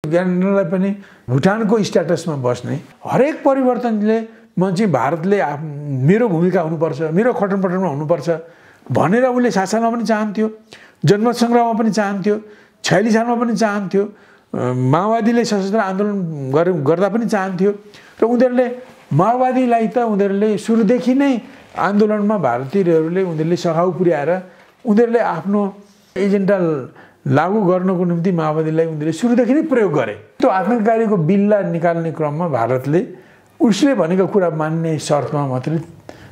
ज्ञानेन्द्रलाई पनि भुटानको स्ट्याटसमा बस्ने हरेक परिवर्तनले म चाहिँ भारतले मेरो भूमिका हुनुपर्छ, मेरो खटनपटनमा हुनुपर्छ भनेर उले शासनमा पनि चाहन्थ्यो, जनमत सङ्ग्रहमा पनि चाहन्थ्यो, 46 सालमा पनि चाहन्थ्यो, माओवादीले सशस्त्र आन्दोलन गर्दा पनि चाहन्थ्यो। र उनीहरूले माओवादीलाई त उनीहरूले सुरुदेखि नै आन्दोलनमा भारतीयहरूले उनीहरूले सघाउ पुर्याएर उनीहरूले आफ्नो एजेन्डा लागू गर्नको निम्ति माओवादीलाई उनीहरूले सुरुदेखि नै प्रयोग गरे। त्यो आतङ्ककारीको बिल्ला निकाल्ने क्रममा भारतले उसले भनेको कुरा मान्ने शर्तमा मात्रै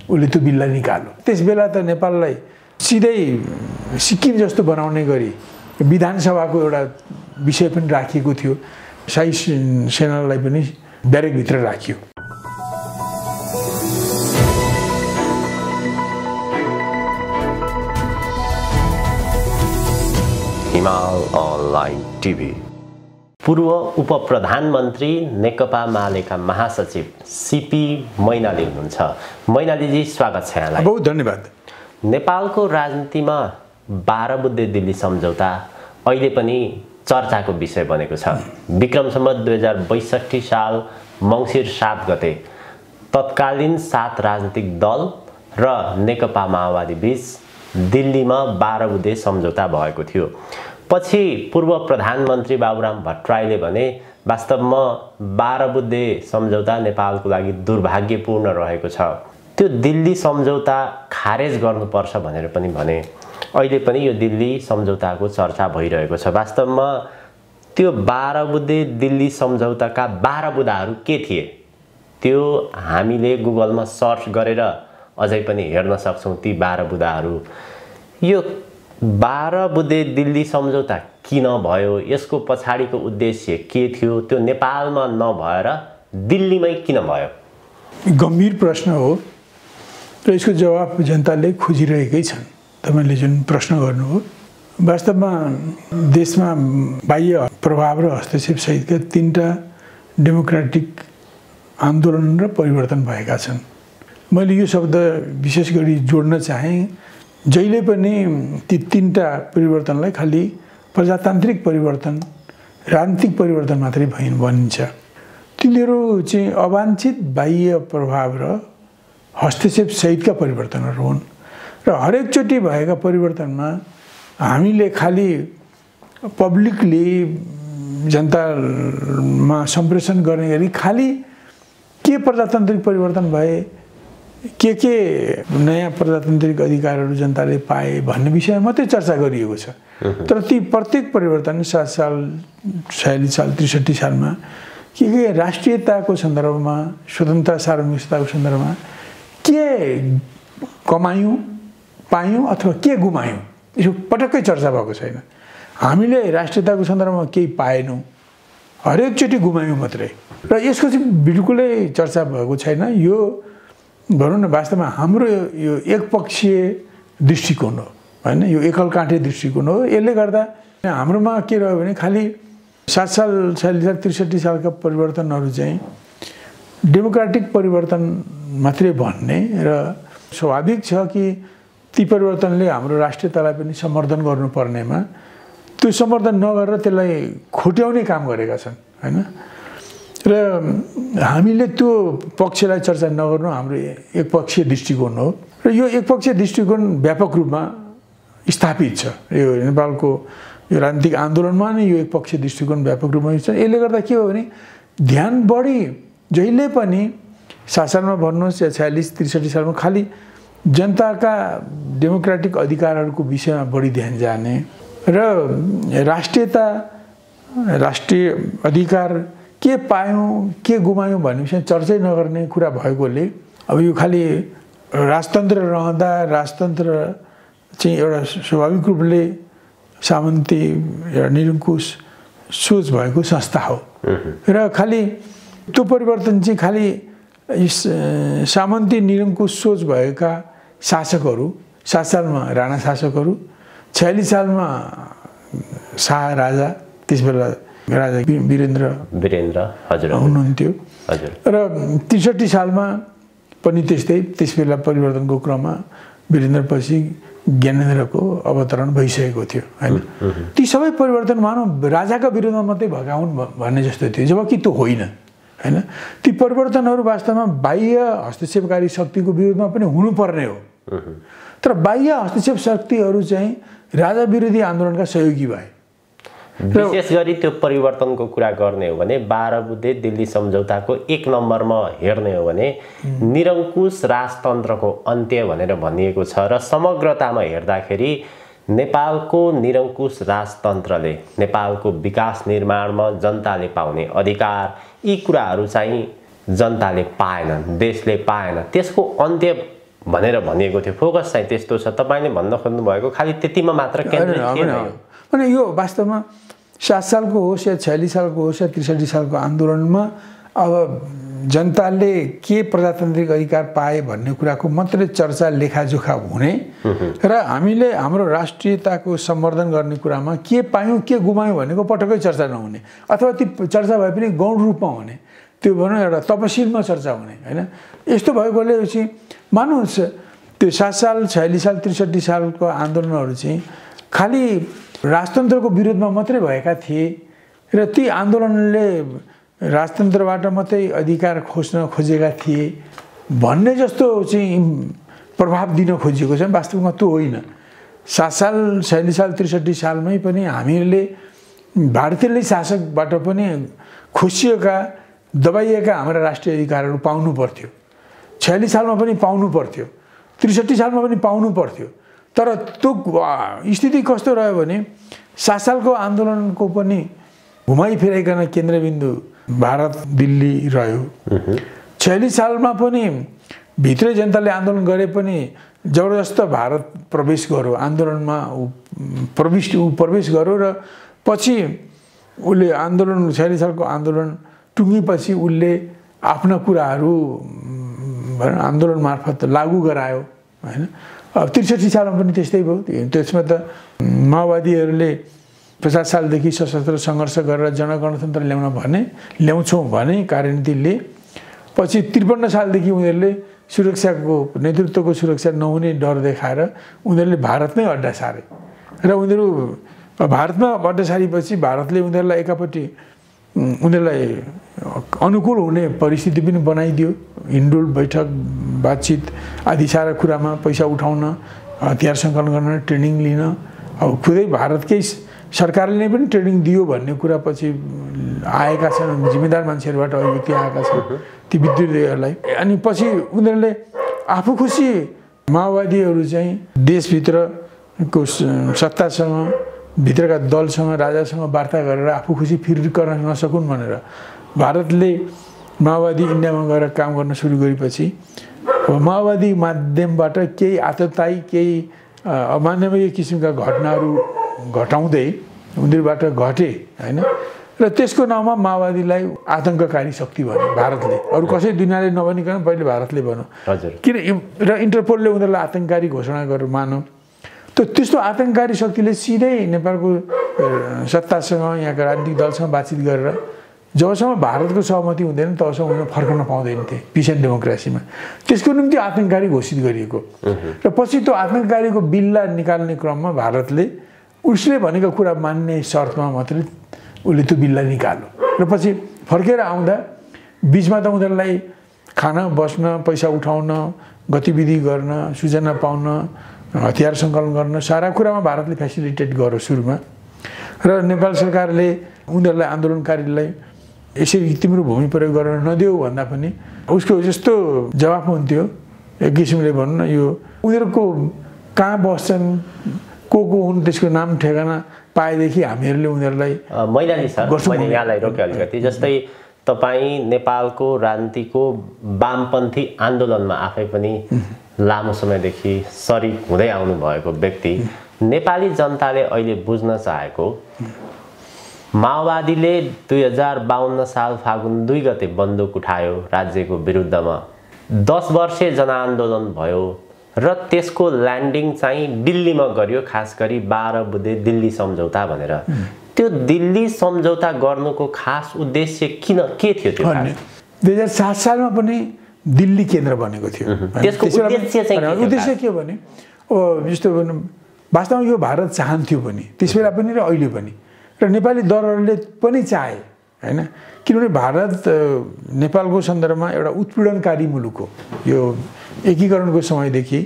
उसले त्यो बिल्ला निकाल्यो। त्यसबेला त नेपाललाई सिधै सिक्किम जस्तो बनाउने गरी विधानसभाको एउटा विषय पनि राखिएको थियो, शाही सेनालाई पनि ब्यारेकभित्र राखियो। हिमाल अनलाइन टिभी। पूर्व उप प्रधानमन्त्री नेकपा मालेका महासचिव सीपी मैनाली हुनुहुन्छ। मैनालीजी स्वागत छ यहाँलाई। बहुत धन्यवाद। नेपालको राजनीतिमा 12 बुद्धे दिल्ली सम्झौता अहिले पनि चर्चाको विषय बनेको छ। विक्रम सम्वत 2062 साल मङ्सिर 7 गते तत्कालीन 7 राजनीतिक दल र नेकपा माओवादी बीच दिल्लीमा 12 बुद्धे सम्झौता भएको थियो। पछि पूर्व प्रधानमन्त्री बाबुराम भट्टराईले भने वास्तवमा 12 बुद्धे सम्झौता नेपालको लागि दुर्भाग्यपूर्ण रहेको छ, त्यो दिल्ली सम्झौता खारेज गर्नुपर्छ भनेर पनि भने। अहिले पनि यो दिल्ली सम्झौताको चर्चा भइरहेको छ। वास्तवमा त्यो 12 बुद्धे दिल्ली सम्झौताका 12 बुँदाहरू के थिए त्यो हामीले गुगलमा सर्च गरेर अझै पनि हेर्न सक्छौँ। ती 12 बुँदाहरू, यो 12 बुद्धे दिल्ली सम्झौता किन भयो, यसको पछाडिको उद्देश्य के थियो, त्यो नेपालमा नभएर दिल्लीमै किन भयो? गम्भीर प्रश्न हो र यसको जवाफ जनताले खोजिरहेकै छन्। तपाईले जुन प्रश्न गर्नुभयो, वास्तवमा देशमा बाह्य प्रभाव र हस्तक्षेप सहितका 3टा डेमोक्रेटिक आन्दोलन र परिवर्तन भएका छन्। मैले यो शब्द विशेष गरी जोड्न चाहे। जहिले पनि ती 3टा परिवर्तनलाई खालि प्रजातान्त्रिक परिवर्तन, राजनीतिक परिवर्तन मात्रै भनिन्छ। तिनीहरू चाहिँ अवाञ्छित बाह्य प्रभाव र हस्तक्षेप सहितका परिवर्तनहरू हुन् र हरेकचोटि भएका परिवर्तनमा हामीले खालि पब्लिकली जनतामा सम्प्रेषण गर्ने गरी खालि के प्रजातान्त्रिक परिवर्तन भए, के नयाँ प्रजातान्त्रिक अधिकारहरू जनताले पाए भन्ने विषयमा मात्रै चर्चा गरिएको छ। तर ती प्रत्येक परिवर्तन 7 साल, 46 साल, 63 सालमा के राष्ट्रियताको सन्दर्भमा, स्वतन्त्रता सार्वभौमिकताको सन्दर्भमा के कमायौँ, पायौँ अथवा के गुमायौँ, यो पटक्कै चर्चा भएको छैन। हामीले राष्ट्रियताको सन्दर्भमा केही पाएनौँ, हरेकचोटि गुमायौँ मात्रै, र यसको चाहिँ बिल्कुलै चर्चा भएको छैन। यो भनौँ न वास्तवमा हाम्रो यो एकपक्षीय दृष्टिकोण हो होइन, यो एकल काँटे दृष्टिकोण हो। यसले गर्दा हाम्रोमा के रह्यो भने खालि 7 साल, 63 सालका परिवर्तनहरू चाहिँ डेमोक्रेटिक परिवर्तन मात्रै भन्ने र स्वाभाविक छ कि ती परिवर्तनले हाम्रो राष्ट्रियतालाई पनि समर्थन गर्नुपर्नेमा त्यो समर्थन नगरेर त्यसलाई खोट्याउने काम गरेका छन् होइन। र हामीले त्यो पक्षलाई चर्चा नगर्नु हाम्रो एकपक्षीय दृष्टिकोण हो र यो एकपक्षीय दृष्टिकोण व्यापक रूपमा स्थापित छ। यो नेपालको यो राजनीतिक आन्दोलनमा नै यो एकपक्षीय दृष्टिकोण व्यापक रूपमा छ। यसले गर्दा के हो भने ध्यान बढी जहिले पनि 7 सालमा भन्नुहोस् या 46-63 सालमा खालि जनताका डेमोक्रेटिक अधिकारहरूको विषयमा बढी ध्यान जाने र राष्ट्रियता, राष्ट्रिय अधिकार के पायौँ, के गुमायौँ भन्ने विषय चर्चै नगर्ने कुरा भएकोले अब यो खालि राजतन्त्र रहँदा राजतन्त्र चाहिँ एउटा स्वाभाविक रूपले सामन्ती एउटा निरङ्कुश सोच भएको संस्था हो र खालि त्यो परिवर्तन चाहिँ खालि सामन्ती निरङ्कुश सोच भएका शासकहरू, 7 सालमा राणा शासकहरू, 46 सालमा शाह राजा, त्यसबेला राजा वीरेन्द्र हजुर हुनुहुन्थ्यो हजुर, र 63 सालमा पनि त्यस्तै, त्यसबेला परिवर्तनको क्रममा वीरेन्द्रपछि ज्ञानेन्द्रको अवतरण भइसकेको थियो हैन। ती सबै परिवर्तन मानव राजाका विरुद्धमा मात्रै भएका हुन् भन्ने जस्तो थियो, जबकि त्यो होइन हैन। ती परिवर्तनहरू वास्तवमा बाह्य हस्तक्षेपकारी शक्तिको विरुद्धमा पनि हुनुपर्ने हो, तर बाह्य हस्तक्षेप शक्तिहरू चाहिँ राजा विरोधी आन्दोलनका सहयोगी भए। विशेष गरी त्यो परिवर्तनको कुरा गर्ने हो भने 12 बुँदे दिल्ली सम्झौताको 1 नम्बरमा हेर्ने हो भने निरङ्कुश राजतन्त्रको अन्त्य भनेर भनिएको छ र समग्रतामा हेर्दाखेरि नेपालको निरङ्कुश राजतन्त्रले नेपालको विकास निर्माणमा जनताले पाउने अधिकार यी कुराहरू चाहिँ जनताले पाएनन्, देशले पाएन, त्यसको अन्त्य भनेर भनिएको थियो। फोकस चाहिँ त्यस्तो छ। तपाईले भन्न खोज्नु भएको खालि त्यतिमा मात्र केन्द्रित थिएन अनि यो वास्तवमा 7 सालको होस् या 46 सालको होस् या 63 सालको आन्दोलनमा अब जनताले के प्रजातान्त्रिक अधिकार पाए भन्ने कुराको मात्रै चर्चा लेखाजोखा हुने र हामीले हाम्रो राष्ट्रियताको सम्वर्धन गर्ने कुरामा के पायौँ के गुमायौँ भनेको पटक्कै चर्चा नहुने, अथवा ती चर्चा भए पनि गौण रूपमा हुने, त्यो भनौँ एउटा तपसिलमा चर्चा हुने हैन। यस्तो भएकोले चाहिँ मान्नुहोस् त्यो 7 साल 46 साल 63 सालको आन्दोलनहरू चाहिँ खालि राजतन्त्रको विरोधमा मात्रै भएका थिए र ती आन्दोलनले राजतन्त्रबाट मात्रै अधिकार खोजेका थिए भन्ने जस्तो चाहिँ प्रभाव दिन खोजिएको छ। वास्तवमा त्यो होइन। 7 साल 46 साल 63 सालमै पनि हामीले भारतीय शासकबाट पनि खोसिएका दबाइएका हाम्रा राष्ट्रिय अधिकारहरू पाउनु पर्थ्यो। 46 सालमा पनि पाउनु पर्थ्यो, 63 सालमा पनि पाउनु पर्थ्यो, तर त्यो स्थिति कस्तो रह्यो भने 7 सालको आन्दोलनको पनि घुमाइ फिराइकन केन्द्रबिन्दु भारत दिल्ली रह्यो। 46 सालमा पनि भित्रै जनताले आन्दोलन गरे पनि जबरजस्त भारत प्रवेश गर्यो, आन्दोलनमा प्रवेश गर्यो र पछि उसले आन्दोलन 46 सालको आन्दोलन टुङ्गेपछि उसले आफ्ना कुराहरू आन्दोलन मार्फत लागू गरायो हैन। अब 63 सालमा पनि त्यस्तै भयो। त्यसमा त माओवादीहरूले 50 सालदेखि सशस्त्र सङ्घर्ष गरेर जनगणतन्त्र ल्याउँछौँ भने कार्यनीतिले पछि 53 सालदेखि उनीहरूले सुरक्षाको नेतृत्वको सुरक्षा नहुने डर देखाएर उनीहरूले भारत नै अड्डा सारे र उनीहरू भारतमा अड्डा सारेपछि भारतले उनीहरूलाई एकापट्टि उनीहरूलाई अनुकूल हुने परिस्थिति पनि बनाइदियो। हिन्डुल बैठक बातचित आदि सारा कुरामा पैसा उठाउन, हतियार सङ्कलन गर्न, ट्रेनिङ लिन, अब खुदै भारतकै सरकारले नै पनि ट्रेनिङ दियो भन्ने कुरा पछि आएका छन्, जिम्मेदार मान्छेहरूबाट अभिव्यक्ति आएका छन् ती विद्रोहीहरूलाई। अनि पछि उनीहरूले आफू खुसी माओवादीहरू चाहिँ देशभित्रको सत्तासँग भित्रका दलसँग राजासँग वार्ता गरेर आफू खुसी फिर्कन नसकुन् भनेर भारतले माओवादी इन्डियामा गएर काम गर्न सुरु गरेपछि माओवादी माध्यमबाट केही आततायी केही अमानवीय किसिमका घटनाहरू घटाउँदै उनीहरूबाट घटे हैन। र त्यसको नाउँमा माओवादीलाई आतङ्ककारी शक्ति भन्यो भारतले, अरू कसै दुनियाँले नभनिकन पहिले भारतले भन्यो। किन र इन्टरपोलले उनीहरूलाई आतङ्ककारी घोषणा गरेर मानौ। त्यस्तो आतङ्ककारी शक्तिले सिधै नेपालको सत्तासँग यहाँका राजनीतिक दलसँग बातचित गरेर जबसम्म भारतको सहमति हुँदैन तबसम्म उनीहरू फर्कन पाउँदैन थिए पिस एन्ड डेमोक्रेसीमा। त्यसको निम्ति आतङ्ककारी घोषित गरिएको र पछि त्यो आतङ्ककारीको बिल्ला निकाल्ने क्रममा भारतले उसले भनेको कुरा मान्ने शर्तमा मात्रै उसले त्यो बिल्ला निकाल्यो र पछि फर्केर आउँदा बिचमा त उनीहरूलाई खान बस्न, पैसा उठाउन, गतिविधि गर्न, सूचना पाउन, हतियार सङ्कलन गर्न सारा कुरामा भारतले फेसिलिटेट गर्यो सुरुमा। र नेपाल सरकारले उनीहरूलाई आन्दोलनकारीलाई यसरी तिम्रो भूमि प्रयोग गर्न नदेऊ भन्दा पनि उसको जस्तो जवाफ हुन्थ्यो एक किसिमले भन्नु न, यो उनीहरूको कहाँ बस्छन्, को हुन्, त्यसको नाम ठेगाना पाएदेखि हामीहरूले उनीहरूलाई मैनाली सर मैले यहाँलाई रोके अलिकति। जस्तै तपाईँ नेपालको राजनीतिको वामपन्थी आन्दोलनमा आफै पनि लामो समयदेखि सरिक हुँदै आउनु भएको व्यक्ति, नेपाली जनताले अहिले बुझ्न चाहेको माओवादीले 2052 साल फागुन 2 गते बन्दुक उठायो राज्यको विरुद्धमा, 10 वर्षे जनआन्दोलन भयो र त्यसको ल्यान्डिङ चाहिँ दिल्लीमा गरियो, खास गरी 12 बुँदे दिल्ली सम्झौता भनेर। त्यो दिल्ली सम्झौता गर्नुको खास उद्देश्य के थियो त्यो? 2007 सालमा पनि दिल्ली केन्द्र बनेको थियो। त्यसको उद्देश्य चाहिँ के थियो? उद्देश्य के भने जस्तो वास्तवमा यो भारत चाहन्थ्यो पनि त्यस बेला पनि र अहिले पनि, र नेपाली दलहरूले पनि चाहे हैन, किनभने भारत नेपालको सन्दर्भमा एउटा उत्पीडनकारी मुलुक हो। यो एकीकरणको समयदेखि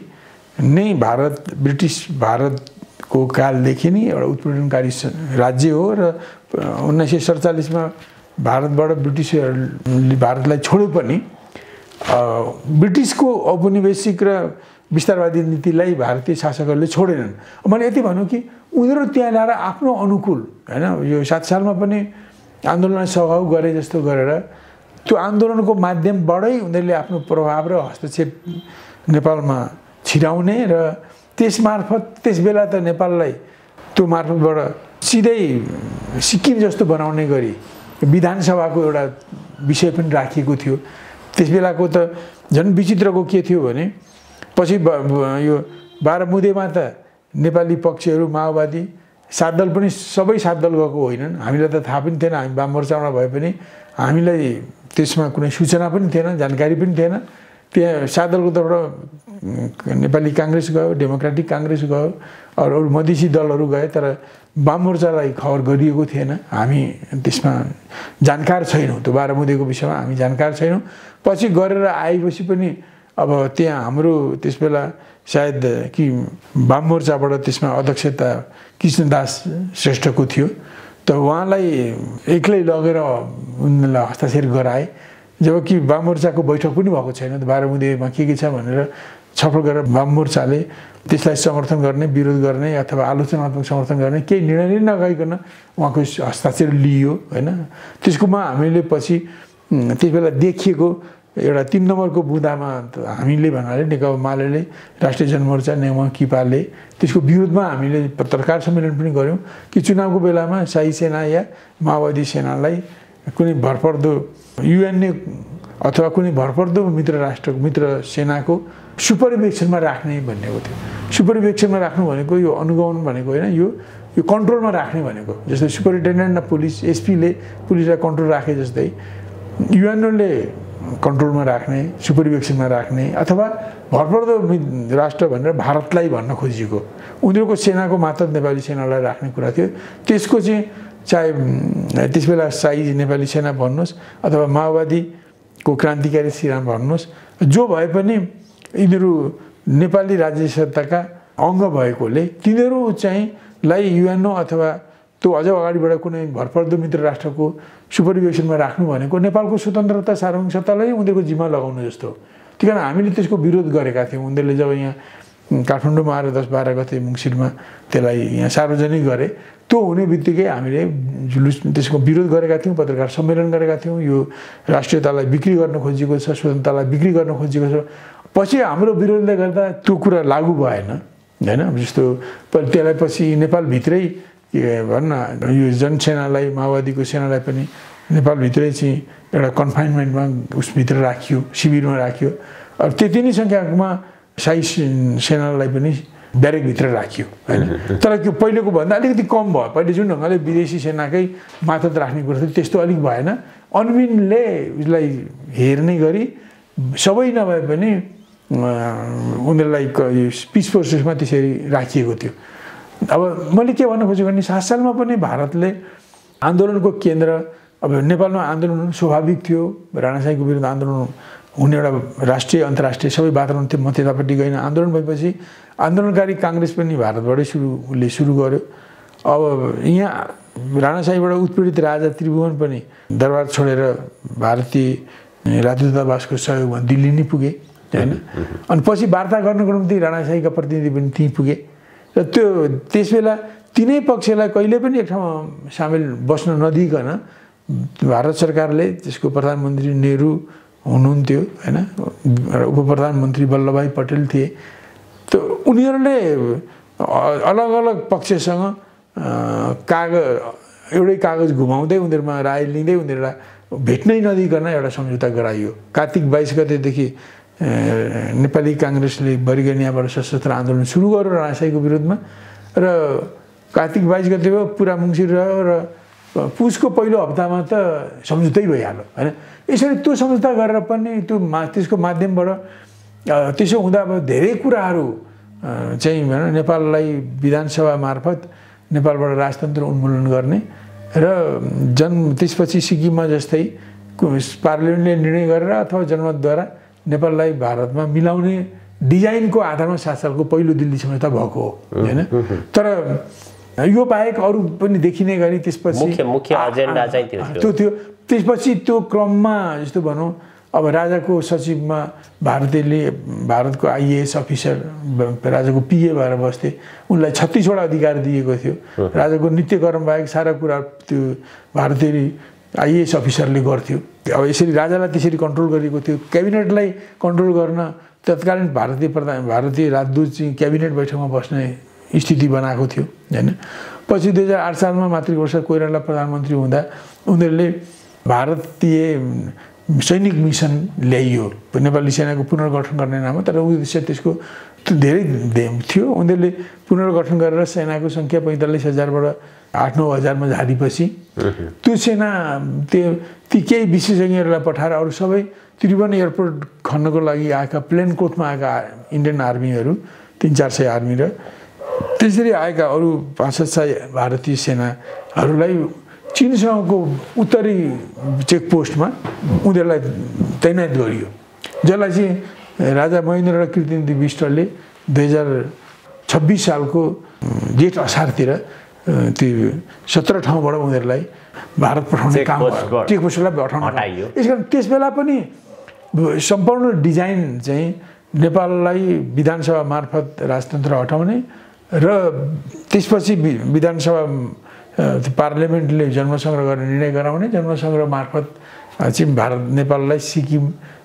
नै ब्रिटिस भारतको कालदेखि नै एउटा उत्पीडनकारी राज्य हो र 1947 भारतबाट ब्रिटिसहरूले भारतलाई छोडे पनि ब्रिटिसको औपनिवेशिक र विस्तारवादी नीतिलाई भारतीय शासकहरूले छोडेनन्। मैले यति भनौँ कि उनीहरू त्यहाँ ल्याएर आफ्नो अनुकूल हैन, यो 7 सालमा पनि आन्दोलनलाई सघाउ गरे जस्तो गरेर त्यो आन्दोलनको माध्यमबाटै उनीहरूले आफ्नो प्रभाव र हस्तक्षेप नेपालमा छिराउने र त्यसमार्फत त्यसबेला त नेपाललाई त्यो मार्फतबाट सिधै सिक्किम जस्तो बनाउने गरी विधानसभाको एउटा विषय पनि राखिएको थियो। त्यसबेलाको त झन् विचित्रको के थियो भने पछि यो 12 मुदेमा त नेपाली पक्षहरू माओवादी 7 दल पनि सबै 7 दल गएको होइनन्। हामीलाई त थाहा पनि थिएन, हामी वाम मोर्चामा भए पनि हामीलाई त्यसमा कुनै सूचना पनि थिएन, जानकारी पनि थिएन। त्यहाँ 7 दलको तर्फबाट नेपाली काङ्ग्रेस गयो, डेमोक्रेटिक काङ्ग्रेस गयो, अरू मधेसी दलहरू गए, तर वाम मोर्चालाई खबर गरिएको थिएन। हामी त्यसमा जानकार छैनौँ, त्यो 12 मुदेको विषयमा हामी जानकार छैनौँ। पछि गरेर आएपछि पनि अब त्यहाँ हाम्रो त्यसबेला सायद कि वाम मोर्चाबाट त्यसमा अध्यक्षता कृष्णदास श्रेष्ठको थियो, त उहाँलाई एक्लै लगेर उनलाई हस्ताक्षर गराए। जबकि वाम मोर्चाको बैठक पनि भएको छैन, 12 मुदेमा के छ भनेर छलफल गरेर वाम मोर्चाले त्यसलाई समर्थन गर्ने, विरोध गर्ने अथवा आलोचनात्मक समर्थन गर्ने केही निर्णय नै नगरिकन उहाँको हस्ताक्षर लियो हैन। त्यसकोमा हामीले पछि त्यसबेला देखिएको एउटा 3 नम्बरको बुँदामा हामीले भन्नाले नेकपा माले, राष्ट्रिय जनमोर्चा, नेकपा किपाले त्यसको विरोधमा हामीले पत्रकार सम्मेलन पनि गऱ्यौँ कि चुनावको बेलामा शाही सेना या माओवादी सेनालाई कुनै भरपर्दो युएनए अथवा कुनै भरपर्दो मित्र सेनाको सुपरिवेक्षणमा राख्ने भनेको थियो। सुपरिवेक्षणमा राख्नु भनेको यो अनुगमन भनेको होइन, यो कन्ट्रोलमा राख्ने भनेको। जस्तै सुपरिन्टेन्डेन्ट अफ पुलिस, एसपीले पुलिसलाई कन्ट्रोल राखे जस्तै युएनओले कन्ट्रोलमा राख्ने, सुपरिवेक्षणमा राख्ने अथवा भरपर्दो राष्ट्र भनेर भारतलाई भन्न खोजिएको उनीहरूको सेनाको मात्र नेपाली सेनालाई राख्ने कुरा थियो। त्यसको चाहिँ चाहे त्यसबेला शाही नेपाली सेना भन्नुहोस् अथवा माओवादीको क्रान्तिकारी श्रीराम भन्नुहोस्, जो भए पनि यिनीहरू नेपाली राज्य सत्ताका अङ्ग भएकोले तिनीहरू चाहिँ लाई युएनओ अथवा त्यो अझ अगाडिबाट कुनै भरपर्दो मित्र राष्ट्रको सुपरिवेक्षणमा राख्नु भनेको नेपालको स्वतन्त्रता सार्वभौमिक सत्तालाई उनीहरूको जिम्मा लगाउनु जस्तो हो। त्यही कारण हामीले त्यसको विरोध गरेका थियौँ। उनीहरूले जब यहाँ काठमाडौँमा आएर 10-12 गते मङ्सिरमा त्यसलाई यहाँ सार्वजनिक गरे, त्यो हुने बित्तिकै हामीले जुलुस त्यसको विरोध गरेका थियौँ, पत्रकार सम्मेलन गरेका थियौँ। यो राष्ट्रियतालाई बिक्री गर्न खोजिएको छ, स्वतन्त्रतालाई बिक्री गर्न खोजिएको छ। पछि हाम्रो विरोधले गर्दा त्यो कुरा लागू भएन हैन। जस्तो त्यसलाई पछि नेपालभित्रै भन्न यो जनसेनालाई, माओवादीको सेनालाई पनि नेपालभित्रै चाहिँ एउटा कन्फाइनमेन्टमा उसभित्र राखियो, शिविरमा राखियो। अब त्यति नै सङ्ख्यामा शाही सेनालाई पनि ब्यारेकभित्र राखियो हैन। तर त्यो पहिलेको भन्दा अलिकति कम भयो। पहिले जुन ढङ्गले विदेशी सेनाकै मातहत राख्ने कुरा थियो त्यस्तो अलिक भएन। अनविनले उसलाई हेर्ने गरी सबै नभए पनि उनीहरूलाई पिस फोर्सेसमा त्यसरी राखिएको थियो। अब मैले के भन्न खोजेको भने 7 सालमा पनि भारतले आन्दोलनको केन्द्र, अब नेपालमा आन्दोलन स्वाभाविक थियो, राणाशाहीको विरुद्ध आन्दोलन हुने एउटा राष्ट्रिय अन्तर्राष्ट्रिय सबै वातावरण थियो। म त्यतापट्टि गइनँ। आन्दोलन भएपछि आन्दोलनकारी काङ्ग्रेस पनि भारतबाटै सुरु गर्यो। अब यहाँ राणाशाहीबाट उत्पीडित राजा त्रिभुवन पनि दरबार छोडेर भारतीय राजदूतावासको सहयोगमा दिल्ली नै पुगे हैन। अनि पछि वार्ता गर्नको निम्ति राणाशाहीका प्रतिनिधि पनि त्यहीँ पुगे र त्यसबेला तिनै पक्षलाई कहिले पनि एक ठाउँमा सामेल बस्न नदिइकन भारत सरकारले त्यसको प्रधानमन्त्री नेहरू हुनुहुन्थ्यो हैन, उप प्रधानमन्त्री वल्लभभाइ पटेल थिए। त उनीहरूले अलग अलग पक्षसँग एउटै कागज घुमाउँदै उनीहरूमा राय लिँदै उनीहरूलाई भेट्नै नदिइकन एउटा सम्झौता गराइयो। कार्तिक 22 गतेदेखि नेपाली काङ्ग्रेसले बरिगनियाबाट सशस्त्र आन्दोलन सुरु गर्यो राणाशाहीको विरुद्धमा र कार्तिक 22 गते पुरा मङ्सिर रह्यो र पुसको पहिलो हप्तामा त सम्झौतै भइहाल्यो हैन। यसरी त्यो सम्झौता गरेर पनि त्यसको माध्यमबाट त्यसो हुँदा अब धेरै कुराहरू चाहिँ भनौँ नेपाललाई विधानसभा मार्फत नेपालबाट राजतन्त्र उन्मूलन गर्ने र त्यसपछि सिक्किममा जस्तै पार्लियामेन्टले निर्णय गरेर अथवा जनमतद्वारा नेपाललाई भारतमा मिलाउने डिजाइनको आधारमा 7 सालको पहिलो दिल्ली सम्झौता भएको हो हैन। तर यो बाहेक अरू पनि देखिने गरी त्यसपछि मुख्य एजेन्डा चाहिँ त्यो थियो। त्यसपछि त्यो क्रममा जस्तो भनौँ अब राजाको सचिवमा भारतको आइएएस अफिसर राजाको पिए भएर बस्थे, उनलाई 36 वटा अधिकार दिएको थियो। राजाको नित्यकर्म बाहेक सारा कुरा त्यो भारतीय आइएएस अफिसरले गर्थ्यो। अब यसरी राजालाई त्यसरी कन्ट्रोल गरिएको थियो। क्याबिनेटलाई कन्ट्रोल गर्न तत्कालीन भारतीय राजदूत चाहिँ क्याबिनेट बैठकमा बस्ने स्थिति बनाएको थियो हैन। पछि 2008 सालमा मातृप्रसाद कोइराला प्रधानमन्त्री हुँदा उनीहरूले भारतीय सैनिक मिसन ल्याइयो नेपाली सेनाको पुनर्गठन गर्ने नाममा। तर उद्देश्य त्यसको धेरै थियो। उनीहरूले पुनर्गठन गरेर सेनाको सङ्ख्या 45,000बाट 8-9 हजारमा झारेपछि त्यो सेना ती केही विशेषज्ञहरूलाई पठाएर अरू सबै त्रिभुवन एयरपोर्ट खन्नको लागि आएका प्लेन कोटमा आएका इन्डियन आर्मीहरू 300-400 आर्मी र त्यसरी आएका अरू 500 भारतीय सेनाहरूलाई चीनसँगको उत्तरी चेकपोस्टमा उनीहरूलाई तैनात गरियो, जसलाई चाहिँ राजा महेन्द्र र कीर्तिमती बिष्टले 2026 सालको जेठ असारतिर त्यो 17 ठाउँबाट उनीहरूलाई भारत पठाउने काम भयो। चेकपोस्टलाई हटाइयो। यसकारण त्यसबेला पनि सम्पूर्ण डिजाइन चाहिँ नेपाललाई विधानसभा मार्फत राजतन्त्र हटाउने र त्यसपछि विधानसभा पार्लियामेन्टले जन्मसङ्ग्रह गर्ने निर्णय गराउने, जन्मसङ्ग्रह मार्फत चाहिँ नेपाललाई सिक्किम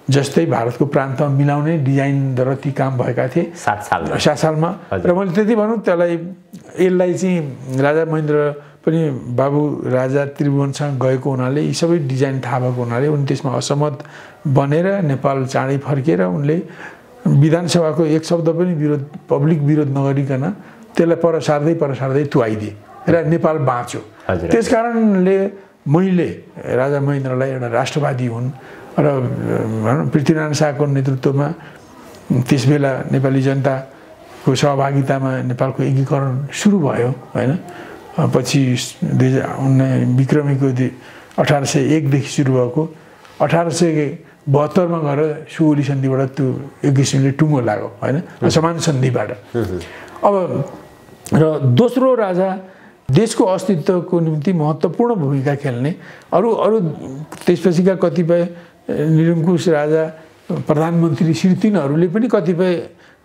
जस्तै भारतको प्रान्तमा मिलाउने डिजाइनद्वारा ती काम भएका थिए 7 सालमा। र मैले त्यति भनौँ यसलाई चाहिँ राजा महेन्द्र पनि बाबु राजा त्रिभुवनसँग गएको हुनाले यी सबै डिजाइन थाहा भएको हुनाले उनी त्यसमा असहमत बनेर नेपाल चाँडै फर्केर उनले विधानसभाको एक शब्द पनि पब्लिक विरोध नगरिकन त्यसलाई परसार्दै तुवाइदिए र नेपाल बाँच्यो। त्यसकारणले मैले राजा महेन्द्रलाई एउटा राष्ट्रवादी हुन् र पृथ्वीनारायण शाहको नेतृत्वमा त्यसबेला नेपाली जनताको सहभागितामा नेपालको एकीकरण सुरु भयो हैन। पछि विक्रमीको 1801 सुरु भएको 1872 मा गएर सुगौली सन्धिबाट त्यो एक किसिमले टुङ्गो लाग्यो हैन, समान सन्धिबाट। अब र दोस्रो राजा देशको अस्तित्वको निम्ति महत्त्वपूर्ण भूमिका खेल्ने अरू त्यसपछिका कतिपय निरङ्कुश राजा प्रधानमन्त्री श्री तिनहरूले पनि कतिपय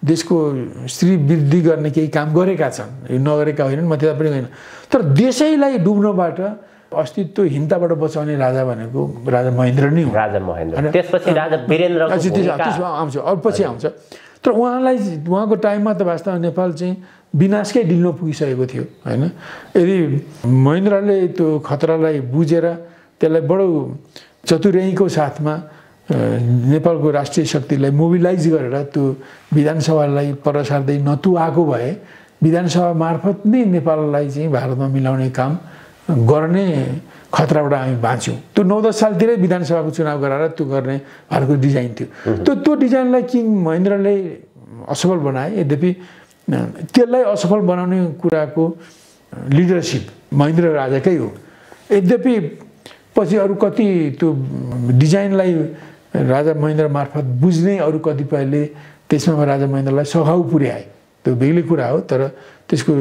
देशको स्त्री वृद्धि गर्ने केही काम गरेका छन्, यो नगरेका होइनन्, म त्यता पनि होइन। तर देशैलाई डुब्नबाट अस्तित्वहीनताबाट बचाउने राजा भनेको राजा महेन्द्र नै हो। राजा महेन्द्र, त्यसपछि राजा वीरेन्द्रको त्यसमा आउँछ, पछि आउँछ। तर उहाँको टाइममा त वास्तवमा नेपाल चाहिँ विनाशकै डिल्लो पुगिसकेको थियो हैन। यदि महेन्द्रले त्यो खतरालाई बुझेर त्यसलाई बडो चतुर्याइँको साथमा नेपालको राष्ट्रिय शक्तिलाई मोबिलाइज गरेर त्यो विधानसभालाई परसार्दै नतुवाएको भए विधानसभा मार्फत नै नेपाललाई चाहिँ भारतमा मिलाउने काम गर्ने खतराबाट हामी बाँच्यौँ। त्यो 9-10 सालतिरै विधानसभाको चुनाव गराएर त्यो गर्ने भारतको डिजाइन थियो। त्यो डिजाइनलाई किङ महेन्द्रले असफल बनाए। यद्यपि त्यसलाई असफल बनाउने कुराको लिडरसिप महेन्द्र राजाकै हो। यद्यपि पछि अरू कति त्यो डिजाइनलाई राजा महेन्द्र मार्फत बुझ्ने अरू कतिपयले त्यसमा राजा महेन्द्रलाई सघाउ पुर्याए, त्यो बेग्लै कुरा हो। तर त्यसको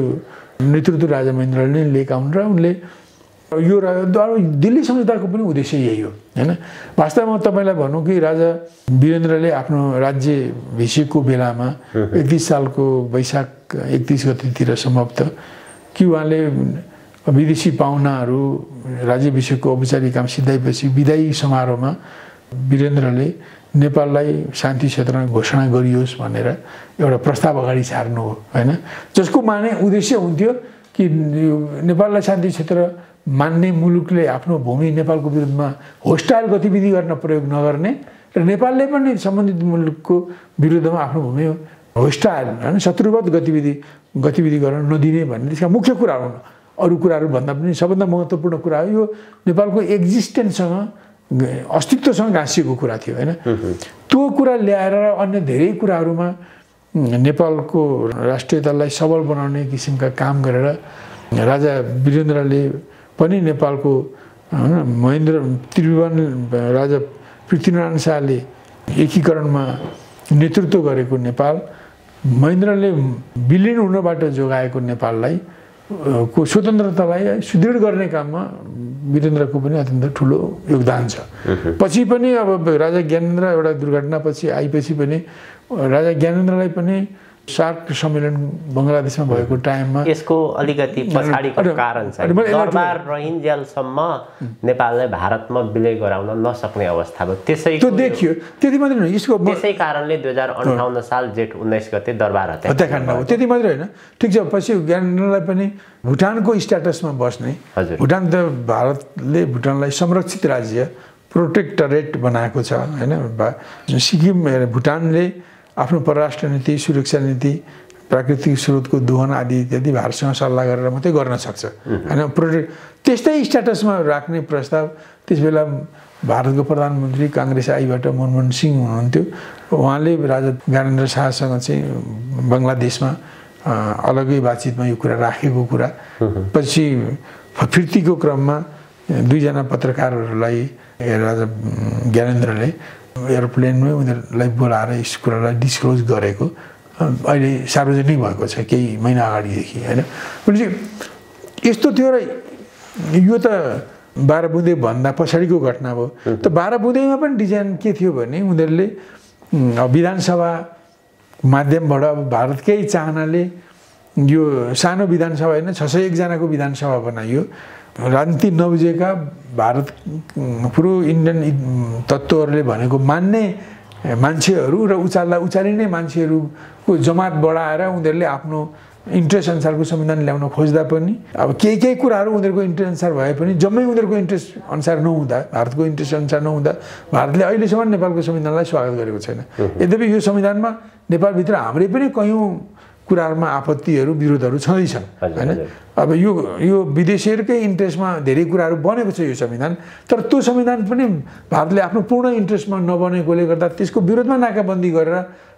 नेतृत्व राजा महेन्द्रले नै लिएका हुन् र उनले यो दिल्ली सम्झौताको पनि उद्देश्य यही हो हैन। वास्तवमा तपाईँलाई भनौँ कि राजा वीरेन्द्रले आफ्नो राज्य भिसेकको बेलामा 31 सालको वैशाख 31 गतितिर समाप्त कि उहाँले विदेशी पाहुनाहरू राज्याभिषेकको औपचारिक काम सिद्धाएपछि विदायी समारोहमा वीरेन्द्रले नेपाललाई शान्ति क्षेत्रमा घोषणा गरियोस् भनेर एउटा प्रस्ताव अगाडि सार्नु हो हैन, जसको माने उद्देश्य हुन्थ्यो कि नेपाललाई शान्ति क्षेत्र मान्ने मुलुकले आफ्नो भूमि नेपालको विरुद्धमा होस्टाइल गतिविधि गर्न प्रयोग नगर्ने र नेपालले पनि सम्बन्धित मुलुकको विरुद्धमा आफ्नो भूमि होस्टाइल हैन शत्रुवत गतिविधि गर्न नदिने भन्ने त्यसका मुख्य कुरा हुन्। अरू कुराहरू भन्दा पनि सबभन्दा महत्त्वपूर्ण कुरा हो यो नेपालको एक्जिस्टेन्ससँग अस्तित्वसँग गाँसिएको कुरा थियो हैन त्यो कुरा ल्याएर अन्य धेरै कुराहरूमा नेपालको राष्ट्रियतालाई सबल बनाउने किसिमका काम गरेर राजा वीरेन्द्रले पनि नेपालको महेन्द्र त्रिभुवन राजा पृथ्वीनारायण शाहले एकीकरणमा नेतृत्व गरेको नेपाल महेन्द्रले विलिन हुनबाट जोगाएको नेपाललाई को स्वतन्त्रतालाई सुदृढ गर्ने काममा वीरेन्द्रको पनि अत्यन्त ठुलो योगदान छ पछि पनि अब राजा ज्ञानेन्द्र एउटा दुर्घटनापछि आएपछि पनि राजा ज्ञानेन्द्रलाई पनि सार्क सम्मेलन बङ्गलादेशमा भएको टाइममा यसको अलिकति पछाडिको कारण छ दरबार रहिन्जेलसम्म नेपाललाई भारतमा विलय गराउन नसक्ने अवस्था भयो त्यो देखियो त्यति मात्रै होइन यसको त्यसै कारणले 2058 साल जेठ 19 गते दरबार हत्याकाण्ड हो त्यति मात्रै होइन ठिक छ पछि ज्ञानेन्द्रलाई पनि भुटानको स्ट्याटसमा बस्ने भुटान त भारतले भुटानलाई संरक्षित राज्य प्रोटेक्टरेट बनाएको छ हैन सिक्किम भुटानले आफ्नो परराष्ट्र नीति सुरक्षा नीति प्राकृतिक स्रोतको दोहन आदि इत्यादि भारतसँग सल्लाह गरेर मात्रै गर्न सक्छ हैन त्यस्तै स्ट्याटसमा राख्ने प्रस्ताव त्यसबेला भारतको प्रधानमन्त्री काङ्ग्रेस आइबाट मनमोहन सिंह हुनुहुन्थ्यो उहाँले राजा ज्ञानेन्द्र शाहसँग चाहिँ बङ्गलादेशमा अलग्गै बातचितमा यो कुरा राखेको कुरा पछि फिर्तीको क्रममा दुईजना पत्रकारहरूलाई राजा ज्ञानेन्द्रले एयरप्लेनमै उनीहरूलाई बोलाएर यस कुरालाई डिस्क्लोज गरेको अहिले सार्वजनिक भएको छ केही महिना अगाडिदेखि हैन भनेपछि यस्तो थियो र यो त 12 बुँदे भन्दा पछाडिको घटना भयो त 12 बुँदेमा पनि डिजाइन के थियो भने उनीहरूले विधानसभा माध्यमबाट भारतकै चाहनाले यो सानो विधानसभा होइन 601 जनाको विधानसभा बनाइयो राजनीति नबुझेका भारत पुरो इन्डियन तत्त्वहरूले भनेको मान्ने मान्छेहरू र उचालिने मान्छेहरूको जमात बढाएर उनीहरूले आफ्नो इन्ट्रेस्ट अनुसारको संविधान ल्याउन खोज्दा पनि अब केही कुराहरू उनीहरूको इन्ट्रेस्ट अनुसार भए पनि जम्मै उनीहरूको इन्ट्रेस्ट अनुसार नहुँदा भारतको इन्ट्रेस्ट अनुसार नहुँदा भारतले अहिलेसम्म नेपालको संविधानलाई स्वागत गरेको छैन यद्यपि यो संविधानमा नेपालभित्र हाम्रै पनि कयौँ कुराहरूमा आपत्तिहरू विरोधहरू छँदैछन् हैन अब यो विदेशीहरूकै इन्ट्रेस्टमा धेरै कुराहरू बनेको छ यो संविधान तर त्यो संविधान पनि भारतले आफ्नो पूर्ण इन्ट्रेस्टमा नबनेकोले गर्दा त्यसको विरोधमा नाकाबन्दी गरेर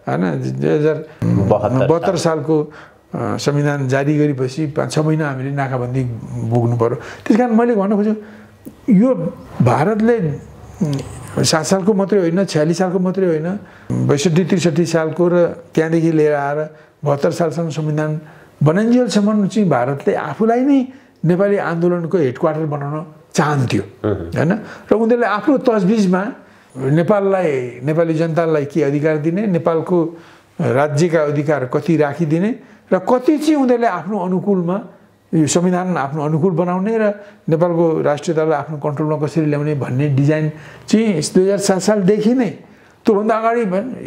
हैन 2072 सालको संविधान जारी गरेपछि 5-6 महिना हामीले नाकाबन्दी भोग्नु पर्यो त्यसकारण मैले भन्न खोजेँ यो भारतले 7 सालको मात्रै होइन 46 सालको मात्रै होइन 62-63 सालको र त्यहाँदेखि लिएर आएर 72 सालसम्म संविधान बनाइन्जेलसम्म चाहिँ भारतले आफूलाई नै नेपाली आन्दोलनको हेडक्वार्टर बनाउन चाहन्थ्यो हैन र उनीहरूले आफ्नो तजबिजमा नेपाली जनतालाई के अधिकार दिने नेपालको राज्यका अधिकार कति राखिदिने र कति चाहिँ उनीहरूले आफ्नो अनुकूलमा यो संविधान आफ्नो अनुकूल बनाउने र नेपालको राष्ट्रियतालाई आफ्नो कन्ट्रोलमा कसरी ल्याउने भन्ने डिजाइन चाहिँ 2007 सालदेखि नै त्योभन्दा अगाडि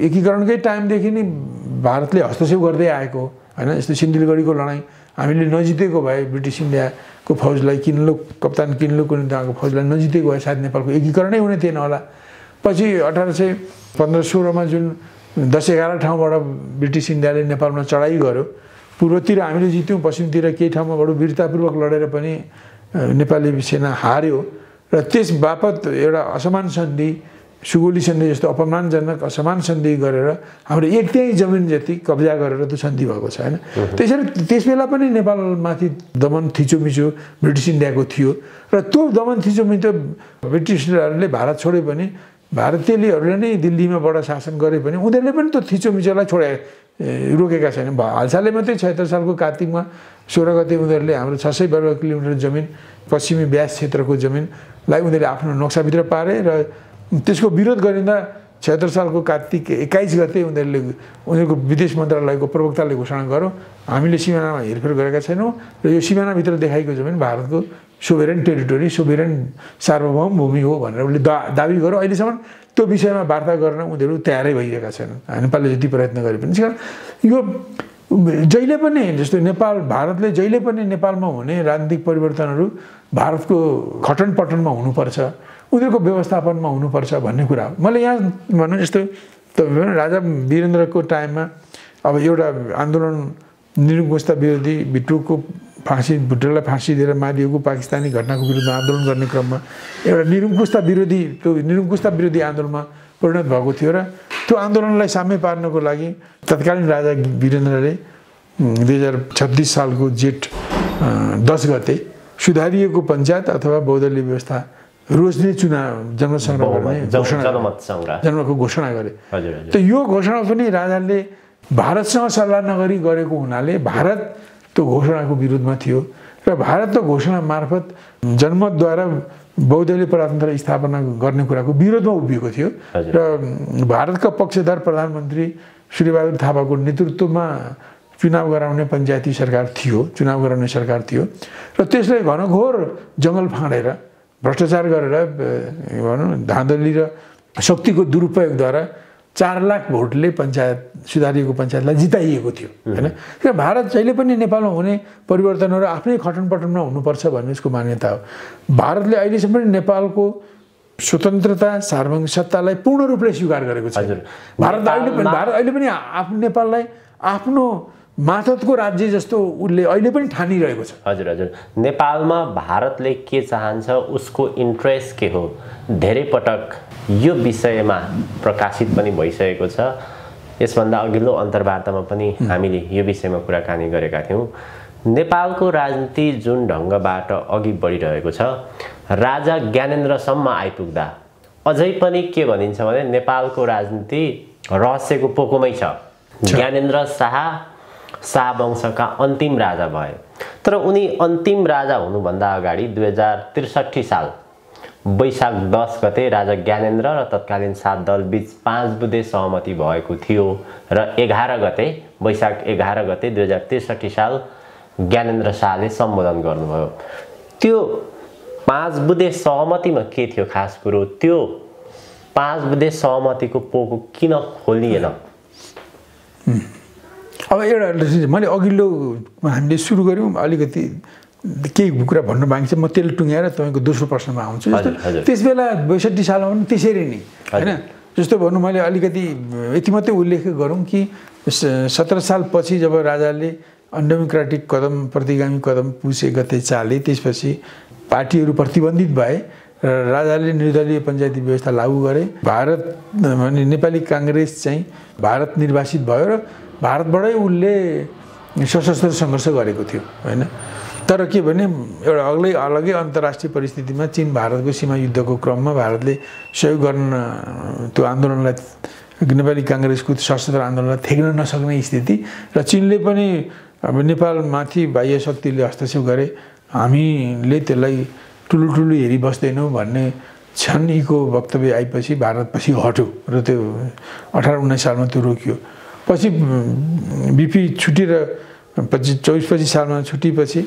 एकीकरणकै टाइमदेखि नै भारतले हस्तक्षेप गर्दै आएको हैन यस्तो सिन्धुलीगढीको लडाईँ हामीले नजितेको भए ब्रिटिस इन्डियाको फौजलाई कप्तान किन्लोको निम्ति फौजलाई नजितेको भए सायद नेपालको एकीकरणै हुने थिएन होला पछि 1815-16 मा जुन 10-11 ठाउँबाट ब्रिटिस इन्डियाले नेपालमा चढाई गर्यो पूर्वतिर हामीले जित्यौँ पश्चिमतिर केही ठाउँमा बडो वीरतापूर्वक लडेर पनि नेपाली सेना हार्यो र त्यस बापत एउटा असमान सन्धि सुगोली सन्धि जस्तो अपमानजनक असमान सन्धि गरेर हाम्रो 1/3 जमिन जति कब्जा गरेर त्यो सन्धि भएको छ हैन त्यसैले त्यसबेला पनि नेपालमाथि दमन थिचोमिचो ब्रिटिस इन्डियाको थियो र त्यो दमन थिचोमिचो ब्रिटिसहरूले भारत छोडे पनि भारतीयहरूले नै दिल्लीमा बडा शासन गरे पनि उनीहरूले पनि त्यो थिचोमिचोलाई रोकेका छैन हालसालै मात्रै 76 सालको कार्तिकमा 16 गते उनीहरूले हाम्रो 600 वर्ग किलोमिटर जमिन पश्चिमी ब्यास क्षेत्रको जमिनलाई उनीहरूले आफ्नो नक्साभित्र पारे र त्यसको विरोध गरिँदा 76 सालको कार्तिक 21 गते उनीहरूको विदेश मन्त्रालयको प्रवक्ताले घोषणा गर्यो हामीले सिमानामा हेरफेर गरेका छैनौँ र यो सिमानाभित्र देखाएको जमिन भारतको सोभरेन टेरिटोरी सोभरेन सार्वभौम भूमि हो भनेर उनले दाबी गर्यो अहिलेसम्म त्यो विषयमा वार्ता गर्न उनीहरू तयारै भइरहेका छैनन् नेपालले जति प्रयत्न गरे पनि यो जहिले पनि जस्तो भारतले जहिले पनि नेपालमा हुने राजनीतिक परिवर्तनहरू भारतको खटन पटनमा हुनुपर्छ उनीहरूको व्यवस्थापनमा हुनुपर्छ भन्ने कुरा हो मैले यहाँ भन्नु जस्तो राजा वीरेन्द्रको टाइममा अब एउटा आन्दोलन निरङ्कुशता विरोधी भिट्टुको भुट्टोलाई फाँसी दिएर मारिएको पाकिस्तानी घटनाको विरुद्धमा आन्दोलन गर्ने क्रममा एउटा निरङ्कुशता विरोधी आन्दोलनमा परिणत भएको थियो र त्यो आन्दोलनलाई साम्य पार्नको लागि तत्कालीन राजा वीरेन्द्रले 2036 सालको जेठ 10 गते सुधारिएको पञ्चायत अथवा बहुदलीय व्यवस्था रोज्ने चुनाव जनसङ्ग्रह गर्ने जनमतको घोषणा गरे। त यो घोषणा पनि राजाले भारतसँग सल्लाह नगरी गरेको हुनाले भारत त्यो घोषणाको विरुद्धमा थियो र भारत त्यो घोषणा मार्फत जनमतद्वारा बहुदलीय प्रजातन्त्र स्थापना गर्ने कुराको विरोधमा उभिएको थियो र भारतका पक्षधर प्रधानमन्त्री सूर्यबहादुर थापाको नेतृत्वमा चुनाव गराउने पञ्चायती सरकार थियो, चुनाव गराउने सरकार थियो र त्यसले घनघोर जङ्गल फाँडेर भ्रष्टाचार गरेर भनौँ धाँधली र शक्तिको दुरुपयोगद्वारा 4 लाख भोटले सुधारिएको पञ्चायतलाई जिताइएको थियो हैन। र भारत जहिले पनि नेपालमा हुने परिवर्तनहरू आफ्नै खटनपटनमा हुनुपर्छ भन्ने उसको मान्यता हो। भारतले अहिलेसम्म पनि नेपालको स्वतन्त्रता सार्वभौमिक सत्तालाई पूर्ण रूपले स्वीकार गरेको छ। भारत अहिले पनि नेपाललाई आफ्नो मातहतको राज्य जस्तो उसले अहिले पनि ठानिरहेको छ। हजुर नेपालमा भारतले के चाहन्छ, उसको इन्ट्रेस्ट के हो, धेरै पटक यो विषयमा प्रकाशित पनि भइसकेको छ। यसभन्दा अघिल्लो अन्तर्वार्तामा पनि हामीले यो विषयमा कुराकानी गरेका थियौँ। नेपालको राजनीति जुन ढङ्गबाट अघि बढिरहेको छ, राजा ज्ञानेन्द्रसम्म आइपुग्दा अझै पनि के भनिन्छ भने नेपालको राजनीति रहस्यको पोकोमै छ। ज्ञानेन्द्र शाह वंशका अन्तिम राजा भए, तर उनी अन्तिम राजा हुनुभन्दा अगाडि 2063 साल वैशाख 10 गते राजा ज्ञानेन्द्र र तत्कालीन 7 दल बीच 5 बुँदे सहमति भएको थियो र 11 गते वैशाख 11 गते 2063 साल ज्ञानेन्द्र शाहले सम्बोधन गर्नुभयो। त्यो 5 बुँदे सहमतिमा के थियो खास कुरो, त्यो 5 बुँदे सहमतिको पोको किन खोलिएन? अब एउटा मैले अघिल्लो हामीले सुरु गऱ्यौँ, अलिकति केही कुरा भन्नु बाँकी छ, म त्यसले टुङ्ग्याएर तपाईँको दोस्रो प्रश्नमा आउँछु। त्यस बेला 62 सालमा पनि त्यसरी नै हैन, जस्तो भन्नु मैले अलिकति यति मात्रै उल्लेख गरौँ कि 17 साल पछि जब राजाले अनडेमोक्रेटिक कदम प्रतिगामी कदम पुस 1 गते चाले, त्यसपछि पार्टीहरू प्रतिबन्धित भए र राजाले निर्दलीय पञ्चायती व्यवस्था लागू गरे। भारत भने नेपाली काङ्ग्रेस चाहिँ भारत निर्वासित भयो र भारतबाटै उसले सशस्त्र सङ्घर्ष गरेको थियो हैन। तर के भने एउटा अलगै अन्तर्राष्ट्रिय परिस्थितिमा चीन भारतको सीमा युद्धको क्रममा भारतले सहयोग गर्न त्यो आन्दोलनलाई, नेपाली काङ्ग्रेसको सशस्त्र आन्दोलनलाई थेक्न नसक्ने स्थिति र चीनले पनि अब नेपालमाथि बाह्य शक्तिले हस्तक्षेप गरे, हामीले त्यसलाई ठुलो हेरी बस्दैनौँ भन्ने छन्नीको वक्तव्य आएपछि भारत पछि हट्यो र त्यो 18-19 सालमा त्यो रोकियो। पछि बिपी छुटेर 24-25 सालमा छुटेपछि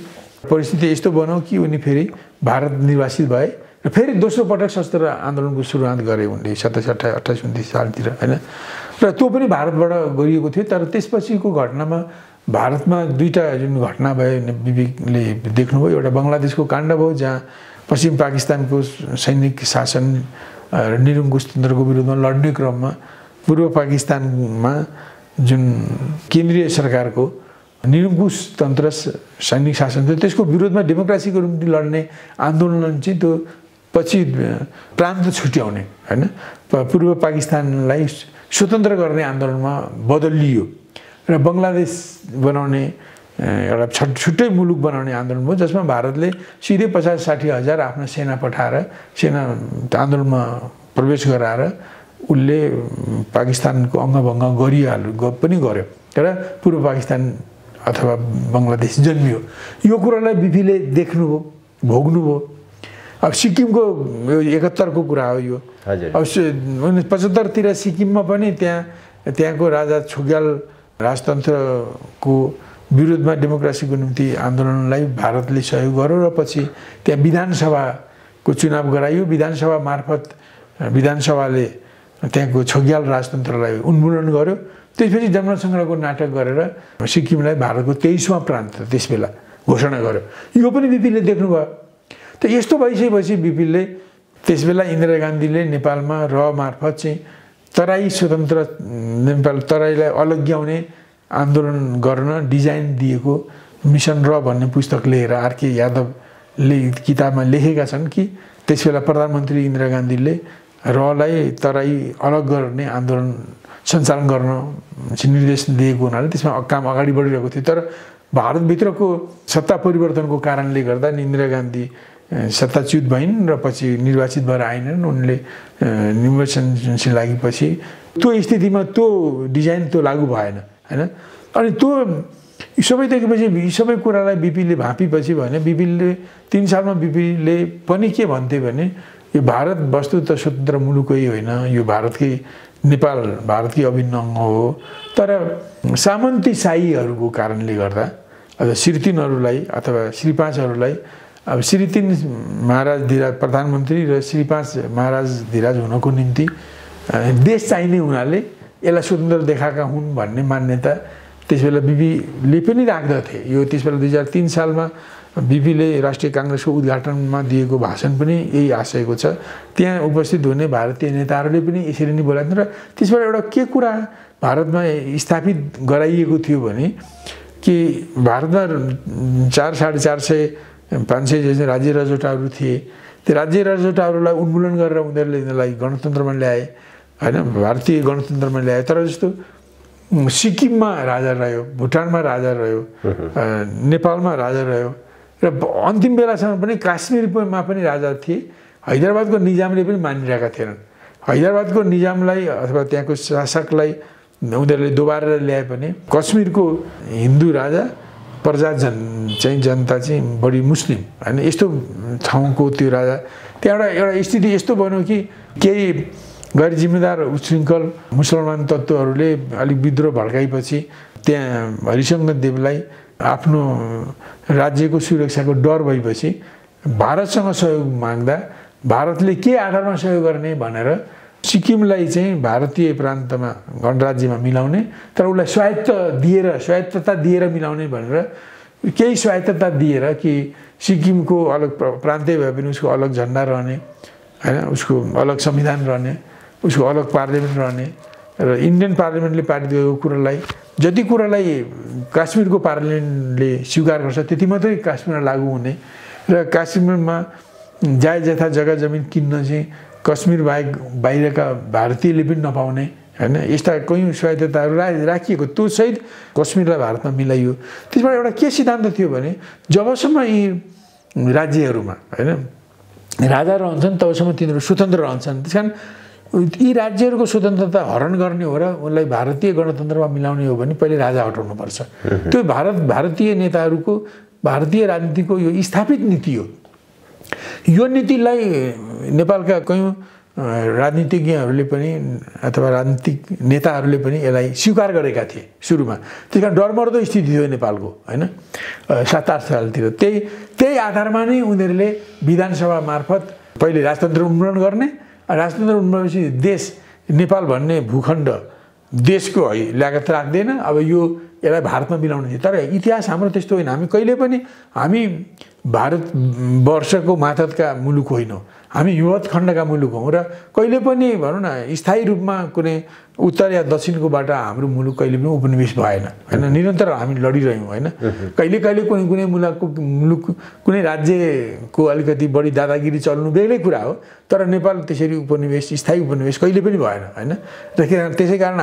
परिस्थिति यस्तो बनाऊ कि उनी फेरि भारत निर्वासित भए र फेरि दोस्रो पटक सशस्त्र आन्दोलनको सुरुवात गरे उनले 27-28-29 सालतिर हैन। र त्यो पनि भारतबाट गरिएको थियो। तर त्यसपछिको घटनामा भारतमा दुईटा जुन घटना भए विवेकले देख्नुभयो, एउटा बङ्गलादेशको काण्ड भयो जहाँ पश्चिम पाकिस्तानको सैनिक शासन र निरङ्कुश तन्त्रको विरुद्धमा लड्ने क्रममा पूर्व पाकिस्तानमा जुन केन्द्रीय सरकारको निरङ्कुश तन्त्र सैनिक शासन थियो त्यसको विरोधमा डेमोक्रेसीको निम्ति लड्ने आन्दोलन चाहिँ त्यो पछि प्रान्त छुट्याउने हैन, पूर्व पाकिस्तानलाई स्वतन्त्र गर्ने आन्दोलनमा बदलियो र बङ्गलादेश बनाउने एउटा छुट्टै मुलुक बनाउने आन्दोलन भयो, जसमा भारतले सिधै 50-60 हजार आफ्नो सेना पठाएर सेना आन्दोलनमा प्रवेश गराएर उसले पाकिस्तानको अङ्गभङ्ग पनि गर्यो र पूर्व पाकिस्तान अथवा बङ्गलादेश जन्मियो। यो कुरालाई बिपीले देख्नुभयो, भोग्नुभयो। अब सिक्किमको 71 को कुरा हो यो। अब 75 तिर सिक्किममा पनि त्यहाँको राजा छोग्याल राजतन्त्रको विरुद्धमा डेमोक्रेसीको निम्ति आन्दोलनलाई भारतले सहयोग गर्यो र पछि त्यहाँ विधानसभाको चुनाव गराइयो। विधानसभा मार्फत विधानसभाले त्यहाँको छोग्याल राजतन्त्रलाई उन्मूलन गर्यो। त्यसपछि जनसङ्ग्रहको नाटक गरेर सिक्किमलाई भारतको 23वां प्रान्त त्यसबेला घोषणा गर्यो। यो पनि बिपीले देख्नुभयो। त यस्तो भइसकेपछि बिपीले त्यसबेला इन्दिरा गान्धीले नेपालमा मार्फत चाहिँ तराई स्वतन्त्र नेपाल तराईलाई अलग्याउने आन्दोलन गर्न डिजाइन दिएको मिसन र भन्ने पुस्तक लिएर आरके यादवले किताबमा लेखेका छन् कि त्यसबेला प्रधानमन्त्री इन्दिरा गान्धीले रलाई तराई अलग गर्ने आन्दोलन सञ्चालन गर्न निर्देश दिएको हुनाले त्यसमा काम अगाडि बढिरहेको थियो। तर भारतभित्रको सत्ता परिवर्तनको कारणले गर्दा इन्दिरा गान्धी सत्ताच्युत भइन् र पछि निर्वाचित भएर आइनन्। उनले निर्वाचन लागेपछि त्यो स्थितिमा त्यो डिजाइन त्यो लागू भएन हैन। अनि त्यो सबै देखेपछि यी सबै कुरालाई बिपीले भाँपेपछि भने बिपीले 3 सालमा बिपीले पनि के भन्थे भने यो भारत वस्तुतः स्वतन्त्र मुलुकै होइन, यो भारतकै नेपाल भारतकै अभिन्न अङ्ग हो। तर सामन्ती शाहीहरूको कारणले गर्दा अथवा श्री 3हरूलाई अथवा श्री 5हरूलाई अब श्री 3 महाराज धिराज प्रधानमन्त्री र श्री 5 महाराज धिराज हुनको निम्ति देश चाहिने हुनाले यसलाई स्वतन्त्र देखाएका हुन् भन्ने मान्यता त्यसबेला बिपीले पनि राख्दथे। यो त्यसबेला 2003 सालमा बिपीले राष्ट्रिय काङ्ग्रेसको उद्घाटनमा दिएको भाषण पनि यही आशयको छ। त्यहाँ उपस्थित हुने भारतीय नेताहरूले पनि यसरी नै बोलाएको र त्यसबाट एउटा के कुरा भारतमा स्थापित गराइएको थियो भने कि भारतमा 400, 450, 500 जस्तो राज्य रजौटाहरू थिए। त्यो राज्य रजौटाहरूलाई उन्मूलन गरेर उनीहरूले यिनीहरूलाई गणतन्त्रमा ल्याए हैन, भारतीय गणतन्त्रमा ल्याए। तर जस्तो सिक्किममा राजा रह्यो, भुटानमा राजा रह्यो, नेपालमा राजा रह्यो र अन्तिम बेलासम्म पनि काश्मीरमा पनि राजा थिए। हैदराबादको निजामले पनि मानिरहेका थिएनन्। हैदराबादको निजामलाई अथवा त्यहाँको शासकलाई उनीहरूले दोबारा ल्याए पनि कश्मीरको हिन्दू राजा प्रजा जनता चाहिँ बढी मुस्लिम हैन, यस्तो ठाउँको त्यो राजा। त्यहाँबाट एउटा स्थिति यस्तो बन्यो कि केही गैर जिम्मेदार उच्छृङ्खल मुसलमान तत्त्वहरूले अलिक विद्रोह भड्काएपछि त्यहाँ हरिशङ्कर देवलाई आफ्नो राज्यको सुरक्षाको डर भएपछि भारतसँग सहयोग माग्दा भारतले के आधारमा सहयोग गर्ने भनेर सिक्किमलाई चाहिँ भारतीय प्रान्तमा गणराज्यमा मिलाउने तर उसलाई स्वायत्तता दिएर मिलाउने भनेर केही स्वायत्तता दिएर कि सिक्किमको अलग प्रान्तै भए पनि उसको अलग झन्डा रहने हैन, उसको अलग संविधान रहने, उसको अलग पार्लियामेन्ट रहने र इन्डियन पार्लियामेन्टले पारित गरेको कुरालाई जति कुरालाई काश्मीरको पार्लियामेन्टले स्वीकार गर्छ त्यति मात्रै काश्मीरमा लागू हुने र काश्मीरमा जायज जथा जग्गा जमिन किन्न चाहिँ कश्मीर बाहेक बाहिरका भारतीयले पनि नपाउने हैन, यस्ता कयौं स्वायत्तताहरू राखिएको त्यो सहित कश्मीरलाई भारतमा मिलाइयो। त्यसबाट एउटा के सिद्धान्त थियो भने जबसम्म यी राज्यहरूमा हैन राजा रहन्छन् तबसम्म तिनीहरू स्वतन्त्र रहन्छन्। त्यसकारण यी राज्यहरूको स्वतन्त्रता हरण गर्ने हो र उनलाई भारतीय गणतन्त्रमा मिलाउने हो भने पहिले राजा हटाउनुपर्छ। त्यो भारतीय नेताहरूको भारतीय राजनीतिको यो स्थापित नीति हो। यो नीतिलाई नेपालका कयौं राजनीतिज्ञहरूले पनि अथवा राजनीतिक नेताहरूले पनि यसलाई स्वीकार गरेका थिए सुरुमा। त्यसकारण डरमर्दो स्थिति थियो नेपालको हैन 7-8 सालतिर। त्यही आधारमा नै उनीहरूले विधानसभा मार्फत पहिले राजतन्त्र उन्मूलन गर्ने, राजतन्त्र उन्मूलनपछि देश नेपाल भन्ने भूखण्ड देशको लागत राख्दैन, अब यो यसलाई भारतमा मिलाउनु थियो। तर इतिहास हाम्रो त्यस्तो होइन। हामी कहिले पनि हामी भारतवर्षको मातहतका मुलुक होइनौँ, हामी हिमवत खण्डका मुलुक हौँ र कहिले पनि भनौँ न स्थायी रूपमा कुनै उत्तर या दक्षिणकोबाट हाम्रो मुलुक कहिले पनि उपनिवेश भएन हैन, निरन्तर हामी लडिरह्यौँ हैन। कहिले कुनै मुलुक कुनै राज्यको अलिकति बढी दादागिरी चल्नु बेग्लै कुरा हो, तर नेपाल त्यसरी उपनिवेश स्थायी उपनिवेश कहिले पनि भएन हैन। त्यसै कारण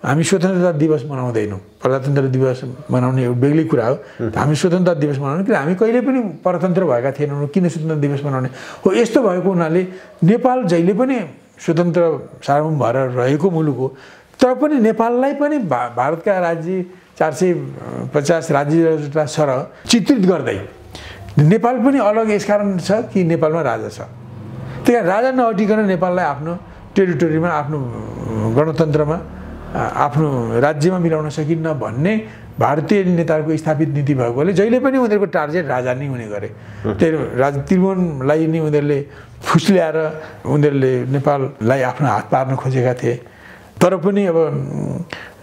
हामी स्वतन्त्रता दिवस मनाउँदैनौँ, प्रजातन्त्र दिवस मनाउने एउटा बेग्लै कुरा हो। हामी स्वतन्त्रता दिवस मनाउने किन हामी कहिले पनि परतन्त्र भएका थिएनौँ, किन स्वतन्त्र दिवस मनाउने हो। यस्तो भएको हुनाले नेपाल जहिले पनि स्वतन्त्र सार्वभौम भएर रहेको मुलुक हो। तर पनि नेपाललाई पनि भारतका राज्य 450 राज्य सरह चित्रित गर्दै नेपाल पनि अलग यसकारण छ कि नेपालमा राजा छ। त्यही कारण राजा नहटिकन नेपाललाई आफ्नो टेरिटोरीमा आफ्नो गणतन्त्रमा आफ्नो राज्यमा मिलाउन सकिन्न भन्ने भारतीय नेताहरूको स्थापित नीति भएकोले जहिले पनि उनीहरूको टार्गेट राजा नै हुने गरे। त्यही राजा त्रिभुवनलाई नै उनीहरूले फुस्ल्याएर उनीहरूले नेपाललाई आफ्नो हात पार्न खोजेका थिए। तर पनि अब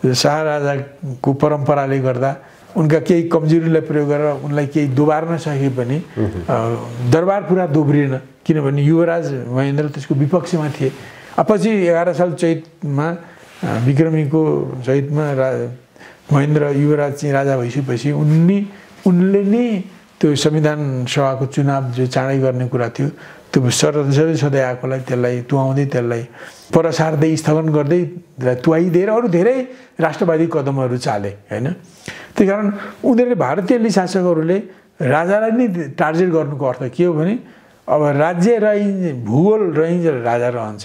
शाह राजाको परम्पराले गर्दा उनका केही कमजोरीलाई प्रयोग गरेर उनलाई केही दोबार्न सके पनि दरबार पुरा दोब्रिएन, किनभने युवराज महेन्द्र त्यसको विपक्षमा थिए। पछि 11 साल चैतमा विक्रमीको चैतमा महेन्द्र युवराज चाहिँ राजा भइसकेपछि उनी उनले नै त्यो संविधान सभाको चुनाव जो चाँडै गर्ने कुरा थियो त्यो सधैँ आएकोलाई त्यसलाई तुहाउँदै त्यसलाई परसार्दै स्थगन गर्दै तुहाइदिएर अरू धेरै राष्ट्रवादी कदमहरू चाले हैन। त्यही कारण उनीहरूले भारतीय शासकहरूले राजालाई नै टार्गेट गर्नुको अर्थ के हो भने अब राज्य भूगोल रहन्छ राजा रहन्छ,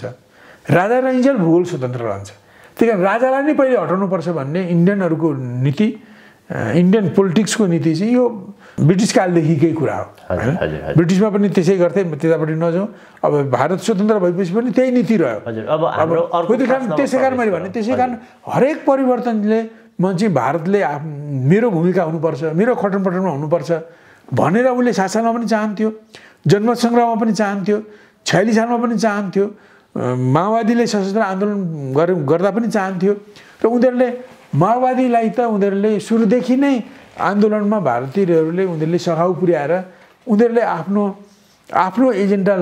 राजा रहन्छ भूगोल स्वतन्त्र रहन्छ। त्यही कारण राजालाई नै पहिले हटाउनुपर्छ भन्ने इन्डियनहरूको नीति, इन्डियन पोलिटिक्सको नीति चाहिँ यो ब्रिटिस कालदेखिकै कुरा हो हैन। ब्रिटिसमा पनि त्यसै गर्थे, त्यतापट्टि नजाउँ। अब भारत स्वतन्त्र भएपछि पनि त्यही नीति रह्यो। त्यसै कारण मैले भने त्यसै कारण हरेक परिवर्तनले म चाहिँ भारतले मेरो भूमिका हुनुपर्छ, मेरो खटनपटनमा हुनुपर्छ भनेर उसले 7 सालमा पनि चाहन्थ्यो, जनमत सङ्ग्रहमा पनि चाहन्थ्यो, 46 सालमा पनि चाहन्थ्यो, माओवादीले सशस्त्र आन्दोलन गर्दा पनि चाहन्थ्यो। र उनीहरूले माओवादीलाई त उनीहरूले सुरुदेखि नै आन्दोलनमा भारतीयहरूले उनीहरूले सघाउ पुर्याएर उनीहरूले आफ्नो एजेन्डा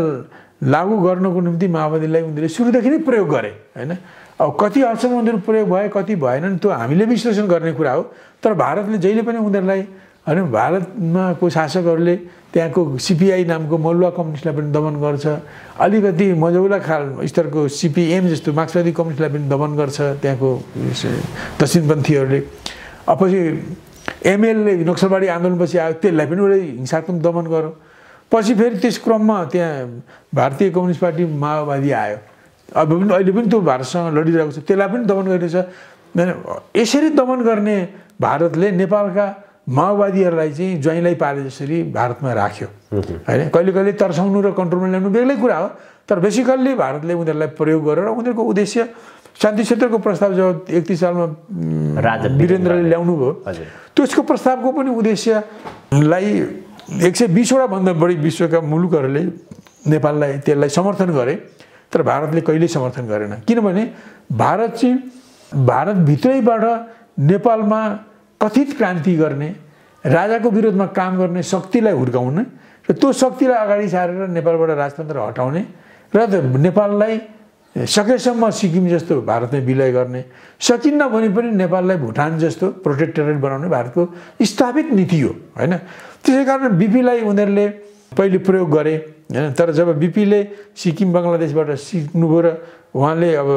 लागू गर्नको निम्ति माओवादीलाई उनीहरूले सुरुदेखि नै प्रयोग गरे हैन। अब कति हदसम्म उनीहरू प्रयोग भए कति भएनन् त्यो हामीले विश्लेषण गर्ने कुरा हो। तर भारतले जहिले पनि उनीहरूलाई हैन, भारतमा को शासकहरूले त्यहाँको सिपिआई नामको मलुवा कम्युनिस्टलाई पनि दमन गर्छ, अलिकति मझौला स्तरको सिपिएम जस्तो मार्क्सवादी कम्युनिस्टलाई पनि दमन गर्छ त्यहाँको दक्षिणपन्थीहरूले। पछि एमएलले नक्सलबाडी आन्दोलनपछि आयो त्यसलाई पनि उसले हिंसात्मक दमन गर्यो। पछि फेरि त्यस क्रममा त्यहाँ भारतीय कम्युनिस्ट पार्टी माओवादी आयो, अब पनि अहिले पनि त्यो भारतसँग लडिरहेको छ, त्यसलाई पनि दमन गरिरहेछ। यसरी दमन गर्ने भारतले नेपालका माओवादीहरूलाई चाहिँ ज्वाइँलाई पाले जसरी भारतमा राख्यो हैन। कहिले कहिले तर्साउनु र कन्ट्रोलमा ल्याउनु बेग्लै कुरा हो, तर बेसिकल्ली भारतले उनीहरूलाई प्रयोग गरेर उनीहरूको उद्देश्य शान्ति क्षेत्रको प्रस्ताव जब 31 सालमा राजा वीरेन्द्रले ल्याउनु भयो त्यसको प्रस्तावको पनि उद्देश्यलाई 120वटा भन्दा बढी विश्वका मुलुकहरूले नेपाललाई त्यसलाई समर्थन गरे, तर भारतले कहिल्यै समर्थन गरेन। किनभने भारत चाहिँ भारतभित्रैबाट नेपालमा कथित क्रान्ति गर्ने, राजाको विरोधमा काम गर्ने शक्तिलाई हुर्काउने र त्यो शक्तिलाई अगाडि सारेर नेपालबाट राजतन्त्र हटाउने र नेपाललाई सकेसम्म सिक्किम जस्तो भारतमै विलय गर्ने, सकिन्न भने पनि नेपाललाई भुटान जस्तो प्रोटेक्टरेट बनाउने भारतको स्थापित नीति हो हैन। त्यसै कारण बीपीलाई उनीहरूले पहिले प्रयोग गरे हैन। तर जब बीपीले सिक्किम बङ्गलादेशबाट सिक्नुभयो र उहाँले अब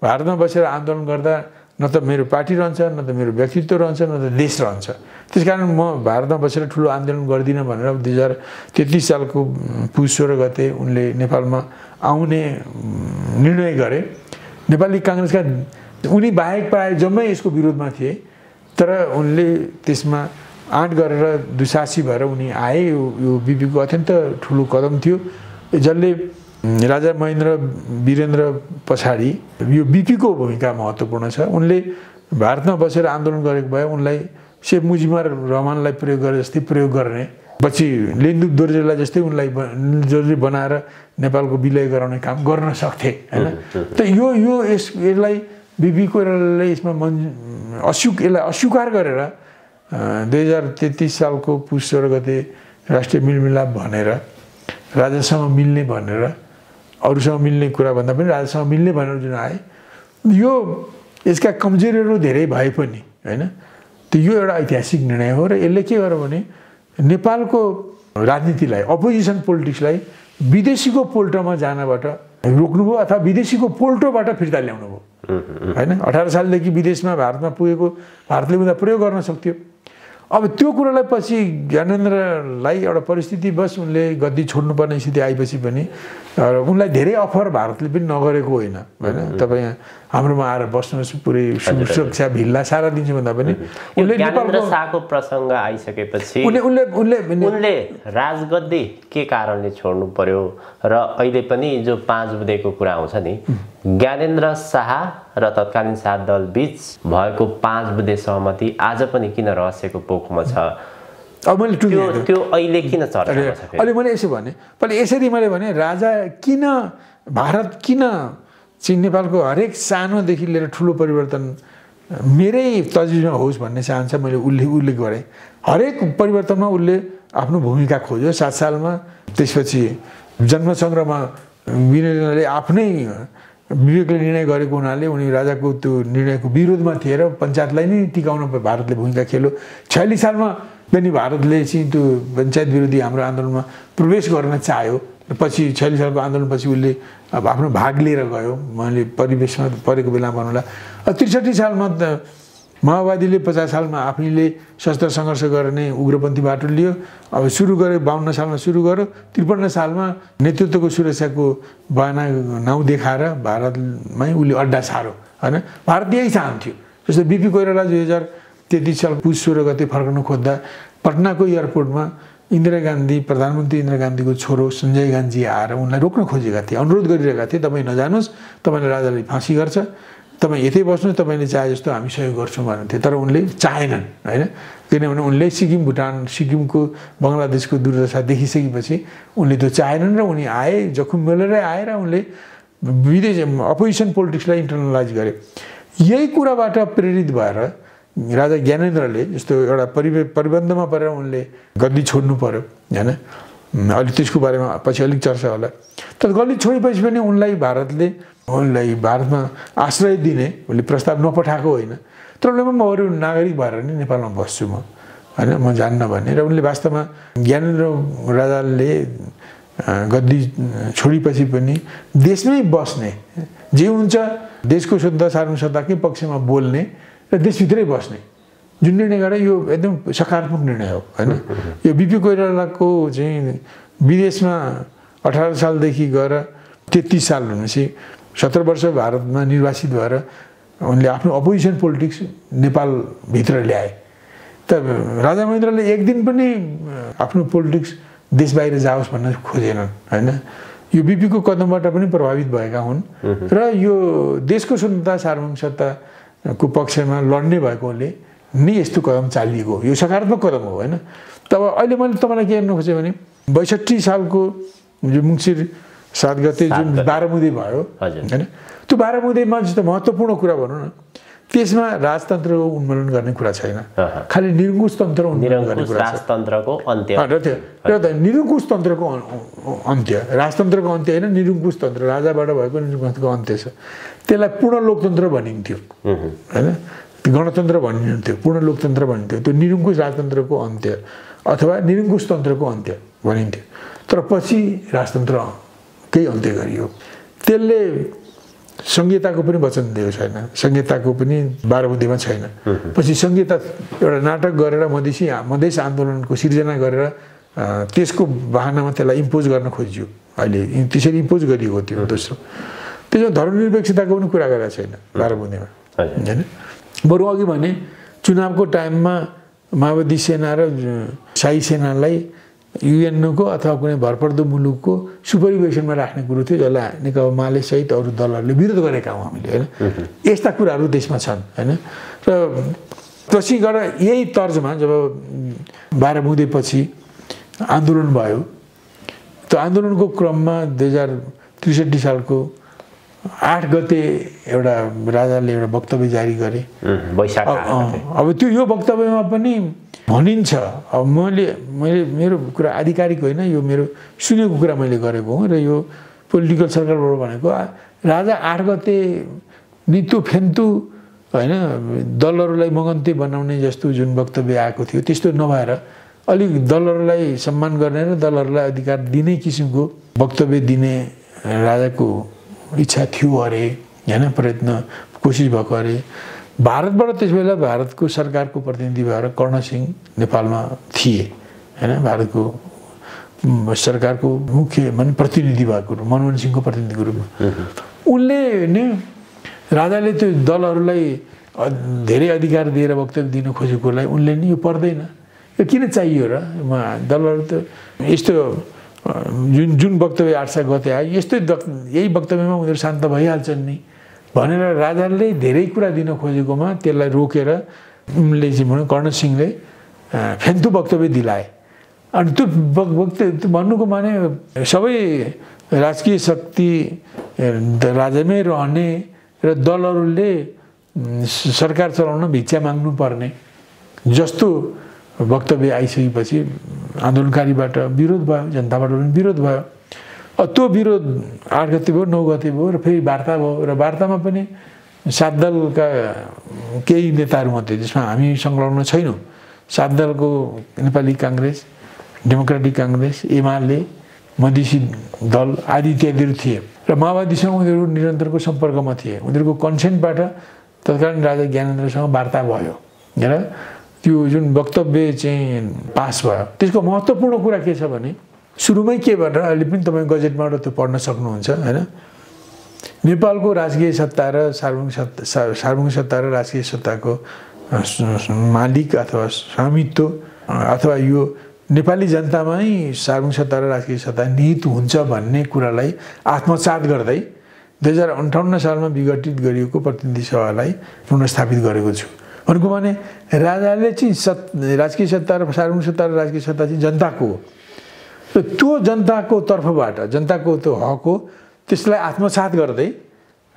भारतमा बसेर आन्दोलन गर्दा न त मेरो पार्टी रहन्छ, न त मेरो व्यक्तित्व रहन्छ, न त देश रहन्छ। त्यसकारण म भारतमा बसेर ठुलो आन्दोलन गर्दिनँ भनेर 2033 सालको पुष 16 गते उनले नेपालमा आउने निर्णय गरे। नेपाली काङ्ग्रेसका उनी बाहेक प्राय जम्मै यसको विरोधमा थिए, तर उनले त्यसमा आँट गरेर दुशासी भएर उनी आए। यो बीपीको अत्यन्त ठुलो कदम थियो, जसले राजा महेन्द्र वीरेन्द्र पछाडि यो बीपीको भूमिका महत्त्वपूर्ण छ। उनले भारतमा बसेर आन्दोलन गरेको भए उनलाई शेख मुजिबर रहमानलाई प्रयोग गरे जस्तै प्रयोग गर्ने, पछि लेन्दु दोर्जेलाई जस्तै उनलाई जरुरी बनाएर नेपालको विलय गराउने काम गर्न सक्थे हैन। त यसलाई बीपीको यसमा यसलाई अस्वीकार गरेर 2033 सालको पुष 16 गते राष्ट्रिय मेलमिलाप भनेर राजासँग मिल्ने भनेर, अरूसँग मिल्ने कुरा भन्दा पनि राजासँग मिल्ने भनेर जुन आए, यो यसका कमजोरीहरू धेरै भए पनि हैन, त्यो यो एउटा ऐतिहासिक निर्णय हो। र यसले के गर्यो भने नेपालको राजनीतिलाई, अपोजिसन पोलिटिक्सलाई विदेशीको पोल्टोमा जानबाट रोक्नुभयो अथवा विदेशीको पोल्टोबाट फिर्ता ल्याउनु भयो हैन। 18 सालदेखि विदेशमा भारतमा पुगेको भारतले उनीलाई प्रयोग गर्न सक्थ्यो। अब त्यो कुरालाई पछि ज्ञानेन्द्रलाई एउटा परिस्थितिवश उनले गद्दी छोड्नुपर्ने स्थिति आएपछि पनि उनलाई धेरै अफर भारतले पनि नगरेको होइन हैन। तपाईँ हाम्रोमा आएर बस्नुहोस्, पुरै सुरक्षा भिल्ला सारा दिन्छु भन्दा पनि उनले नेपालको शाहको प्रसङ्ग आइसकेपछि उनले राजगद्दी के कारणले छोड्नु पर्यो र अहिले पनि जो 5 बुँदेको कुरा आउँछ नि, ज्ञानेन्द्र शाह र तत्कालीन शाह दल बीच भएको 5 बुँदे सहमति आज पनि किन रहस्यको पोखमा छ? अब मैले त्यो अहिले किन चर्चामा छ? अहिले मैले यसो भने पहिले यसरी मैले भने राजा किन भारत किन चाहिँ नेपालको हरेक सानोदेखि लिएर ठुलो परिवर्तन मेरै तजुर्बा होस् भन्ने चाहन्छ। मैले उल्लेख गरेँ हरेक परिवर्तनमा उसले आफ्नो भूमिका खोज्यो 7 सालमा। त्यसपछि जन्मसङ्ग्रहमा वीरेन्द्रले आफ्नै विवेकले निर्णय गरेको हुनाले उनी राजाको त्यो निर्णयको विरोधमा थिए र पञ्चायतलाई नै टिकाउन भारतले भूमिका खेल्यो। 46 सालमा पनि भारतले चाहिँ त्यो पञ्चायत विरोधी हाम्रो आन्दोलनमा प्रवेश गर्न चाह्यो। पछि 46 सालको आन्दोलनपछि उसले अब आफ्नो भाग लिएर गयो। मैले परिवेशमा परेको बेलामा भन्नुला 63 सालमा माओवादीले 50 सालमा आफैले शस्त्र सङ्घर्ष गर्ने उग्रपन्थी बाटो लियो। अब सुरु गर्यो 52 सालमा सुरु गर्यो। 53 सालमा नेतृत्वको सुरक्षाको बहाना नाउँ देखाएर भारतमै उसले अड्डा सार्यो हैन। भारत यही चाहन्थ्यो। जस्तो बीपी कोइराला 2033 साल पुस 16 गते फर्कन खोज्दा पटनाको एयरपोर्टमा इन्दिरा गान्धी प्रधानमन्त्री इन्दिरा गान्धीको छोरो सञ्जय गान्धी आएर उनलाई रोक्न खोजेका थिए, अनुरोध गरिरहेका थिए तपाईँ नजानुहोस्, तपाईँलाई राजाले फाँसी गर्छ, तपाईँ यतै बस्नुहोस्, तपाईँले चाहे जस्तो हामी सहयोग गर्छौँ भन्नुहुन्थ्यो। तर उनले चाहेनन् हैन। किनभने उनले सिक्किम भुटान सिक्किमको बङ्गलादेशको दुर्दशा देखिसकेपछि उनले त्यो चाहेनन् र उनी आए, जखम मेलेरै आएर उनले विदेश अपोजिसन पोलिटिक्सलाई इन्टरनलाइज गरे। यही कुराबाट प्रेरित भएर राजा ज्ञानेन्द्रले जस्तो एउटा परिबन्धमा परेर उनले गद्दी छोड्नु पर्यो हैन। अलि त्यसको बारेमा पछि अलिक चर्चा होला। तर गद्दी छोडेपछि पनि उनलाई भारतले उनलाई भारतमा आश्रय दिने उसले प्रस्ताव नपठाएको होइन। तर उनले म अरू नागरिक भएर नि नेपालमा बस्छु म हैन, म जान्न भन्ने। र उनले वास्तवमा ज्ञानेन्द्र राजाले गद्दी छोडेपछि पनि देशमै बस्ने, जे हुन्छ देशको शुद्ध सार्वभौमिकताकै पक्षमा बोल्ने र देशभित्रै बस्ने जुन निर्णय गरे यो एकदम सकारात्मक निर्णय हो हैन। यो बीपी कोइरालाको चाहिँ विदेशमा 18 सालदेखि गएर 33 साल भनेपछि 17 वर्ष भारतमा निर्वासित भएर उनले आफ्नो अपोजिसन पोलिटिक्स नेपालभित्र ल्याए। त राजा महेन्द्रले एक दिन पनि आफ्नो पोलिटिक्स देश बाहिर जाओस् भन्न खोजेनन् हैन। यो बीपीको कदमबाट पनि प्रभावित भएका हुन् र यो देशको स्वतन्त्रता सार्वभौमिकताको पक्षमा लड्ने भएकोले नै यस्तो कदम चालिएको। यो सकारात्मक कदम हो हैन। तब अहिले मैले तपाईँलाई के हेर्नु खोजेँ भने 62 सालको जो मङ्सिर 7 गते जुन 12 मुदे भयो हैन, त्यो 12 मुदेमा जस्तो महत्त्वपूर्ण कुरा भनौँ न, त्यसमा राजतन्त्रको उन्मूलन गर्ने कुरा छैन, खालि निरङ्कुश तन्त्र उन्मूलन गर्ने कुरा छ। राजतन्त्रको अन्त्य र निरङ्कुश तन्त्रको अन्त्य, राजतन्त्रको अन्त्य होइन, निरङ्कुश तन्त्र राजाबाट भएको निरङ्कुशको अन्त्य छ। त्यसलाई पूर्ण लोकतन्त्र भनिन्थ्यो हैन, गणतन्त्र भनिन्थ्यो, पूर्ण लोकतन्त्र भनिन्थ्यो। त्यो निरङ्कुश राजतन्त्रको अन्त्य अथवा निरङ्कुश तन्त्रको अन्त्य भनिन्थ्यो। तर पछि राजतन्त्रकै अन्त्य गरियो। त्यसले संहिताको पनि वचन दिएको छैन, संहिताको पनि 12 मुदेमा छैन। पछि संहिता एउटा नाटक गरेर मधेस आन्दोलनको सिर्जना गरेर त्यसको बहानामा त्यसलाई इम्पोज गर्न खोजियो। अहिले त्यसरी इम्पोज गरिएको थियो। दोस्रो त्यसमा धर्मनिरपेक्षताको पनि कुरा गरेको छैन 12 मुदेमा हैन। बरु अघि भने चुनावको टाइममा माओवादी सेना र शाही सेनालाई युएनको अथवा कुनै भरपर्दो मुलुकको सुपरिवेशनमा राख्ने कुरो थियो, जसलाई नेकपा माले सहित अरू दलहरूले विरोध गरेका हौँ हामीले हैन। यस्ता कुराहरू देशमा छन् हैन। र पछि गएर यही तर्जमा जब 12 मुदेपछि आन्दोलन भयो, त्यो आन्दोलनको क्रममा 2063 सालको 8 गते एउटा राजाले एउटा वक्तव्य जारी गरे वैशाख। अब त्यो यो वक्तव्यमा पनि भनिन्छ, अब मेरो कुरा आधिकारिक होइन, यो मेरो सुनेको कुरा मैले गरेको हो र यो पोलिटिकल सर्कलबाट भनेको राजा 8 गते नितु फेन्तु हैन दलहरूलाई मगन्ते बनाउने जस्तो जुन वक्तव्य आएको थियो त्यस्तो नभएर अलिक दलहरूलाई सम्मान गर्ने र दलहरूलाई अधिकार दिने किसिमको वक्तव्य दिने राजाको इच्छा थियो अरे हैन, प्रयत्न कोसिस भएको अरे। भारतबाट त्यसबेला भारतको सरकारको प्रतिनिधि भएर कर्ण सिंह नेपालमा थिए हैन, भारतको सरकारको मुख्य प्रतिनिधि भएको मनमोहन सिंहको प्रतिनिधिको रूपमा। उनले नै राजाले त्यो दलहरूलाई धेरै अधिकार दिएर वक्तव्य दिन खोजेकोलाई उनले नि यो पर्दैन, यो किन चाहियो र, दलहरू त यस्तो जुन वक्तव्य 8 गते आयो यस्तै यही वक्तव्यमा उनीहरू शान्त भइहाल्छन् नि भनेर राजाले धेरै कुरा दिन खोजेकोमा त्यसलाई रोकेर उनले चाहिँ भन्नु कर्ण सिंहले फेन्तु वक्तव्य दिलाए। अनि त्यो वक्तव्य भन्नुको माने सबै राजकीय शक्ति राजामै रहने र दलहरूले सरकार चलाउन भिक्षा माग्नु पर्ने जस्तो वक्तव्य आइसकेपछि आन्दोलनकारीबाट विरोध भयो, जनताबाट पनि विरोध भयो। त्यो विरोध 8 गते भयो 9 गते भयो र फेरि वार्ता भयो र वार्तामा पनि 7 दलका केही नेताहरूमध्ये जसमा हामी संलग्न छैनौँ 7 दलको नेपाली काङ्ग्रेस डेमोक्रेटिक काङ्ग्रेस एमाले मधेसी दल आदि इत्यादिहरू थिए र माओवादीसँग उनीहरू निरन्तरको सम्पर्कमा थिए उनीहरूको कन्सेन्टबाट तत्कालीन राजा ज्ञानेन्द्रसँग वार्ता भयो र त्यो जुन वक्तव्य चाहिँ पास भयो त्यसको महत्त्वपूर्ण कुरा के छ भने सुरुमै के भनेर अहिले पनि तपाईँ गजेटबाट त्यो पढ्न सक्नुहुन्छ हैन नेपालको राजकीय सत्ता र सार्वभौमिक सत्ता र राजकीय सत्ताको मालिक अथवा स्वामित्व अथवा यो नेपाली जनतामै सार्वभौमिक सत्ता र राजकीय सत्ता निहित हुन्छ भन्ने कुरालाई आत्मसात गर्दै 2058 सालमा विघटित गरिएको प्रतिनिधि सभालाई पुनर्स्थापित गरेको छु भनेको भने राजाले चाहिँ राजकीय सत्ता र सार्वभौमिक सत्ता र राजकीय सत्ता चाहिँ जनताको हो र त्यो जनताको तर्फबाट जनताको त्यो हक हो त्यसलाई आत्मसात गर्दै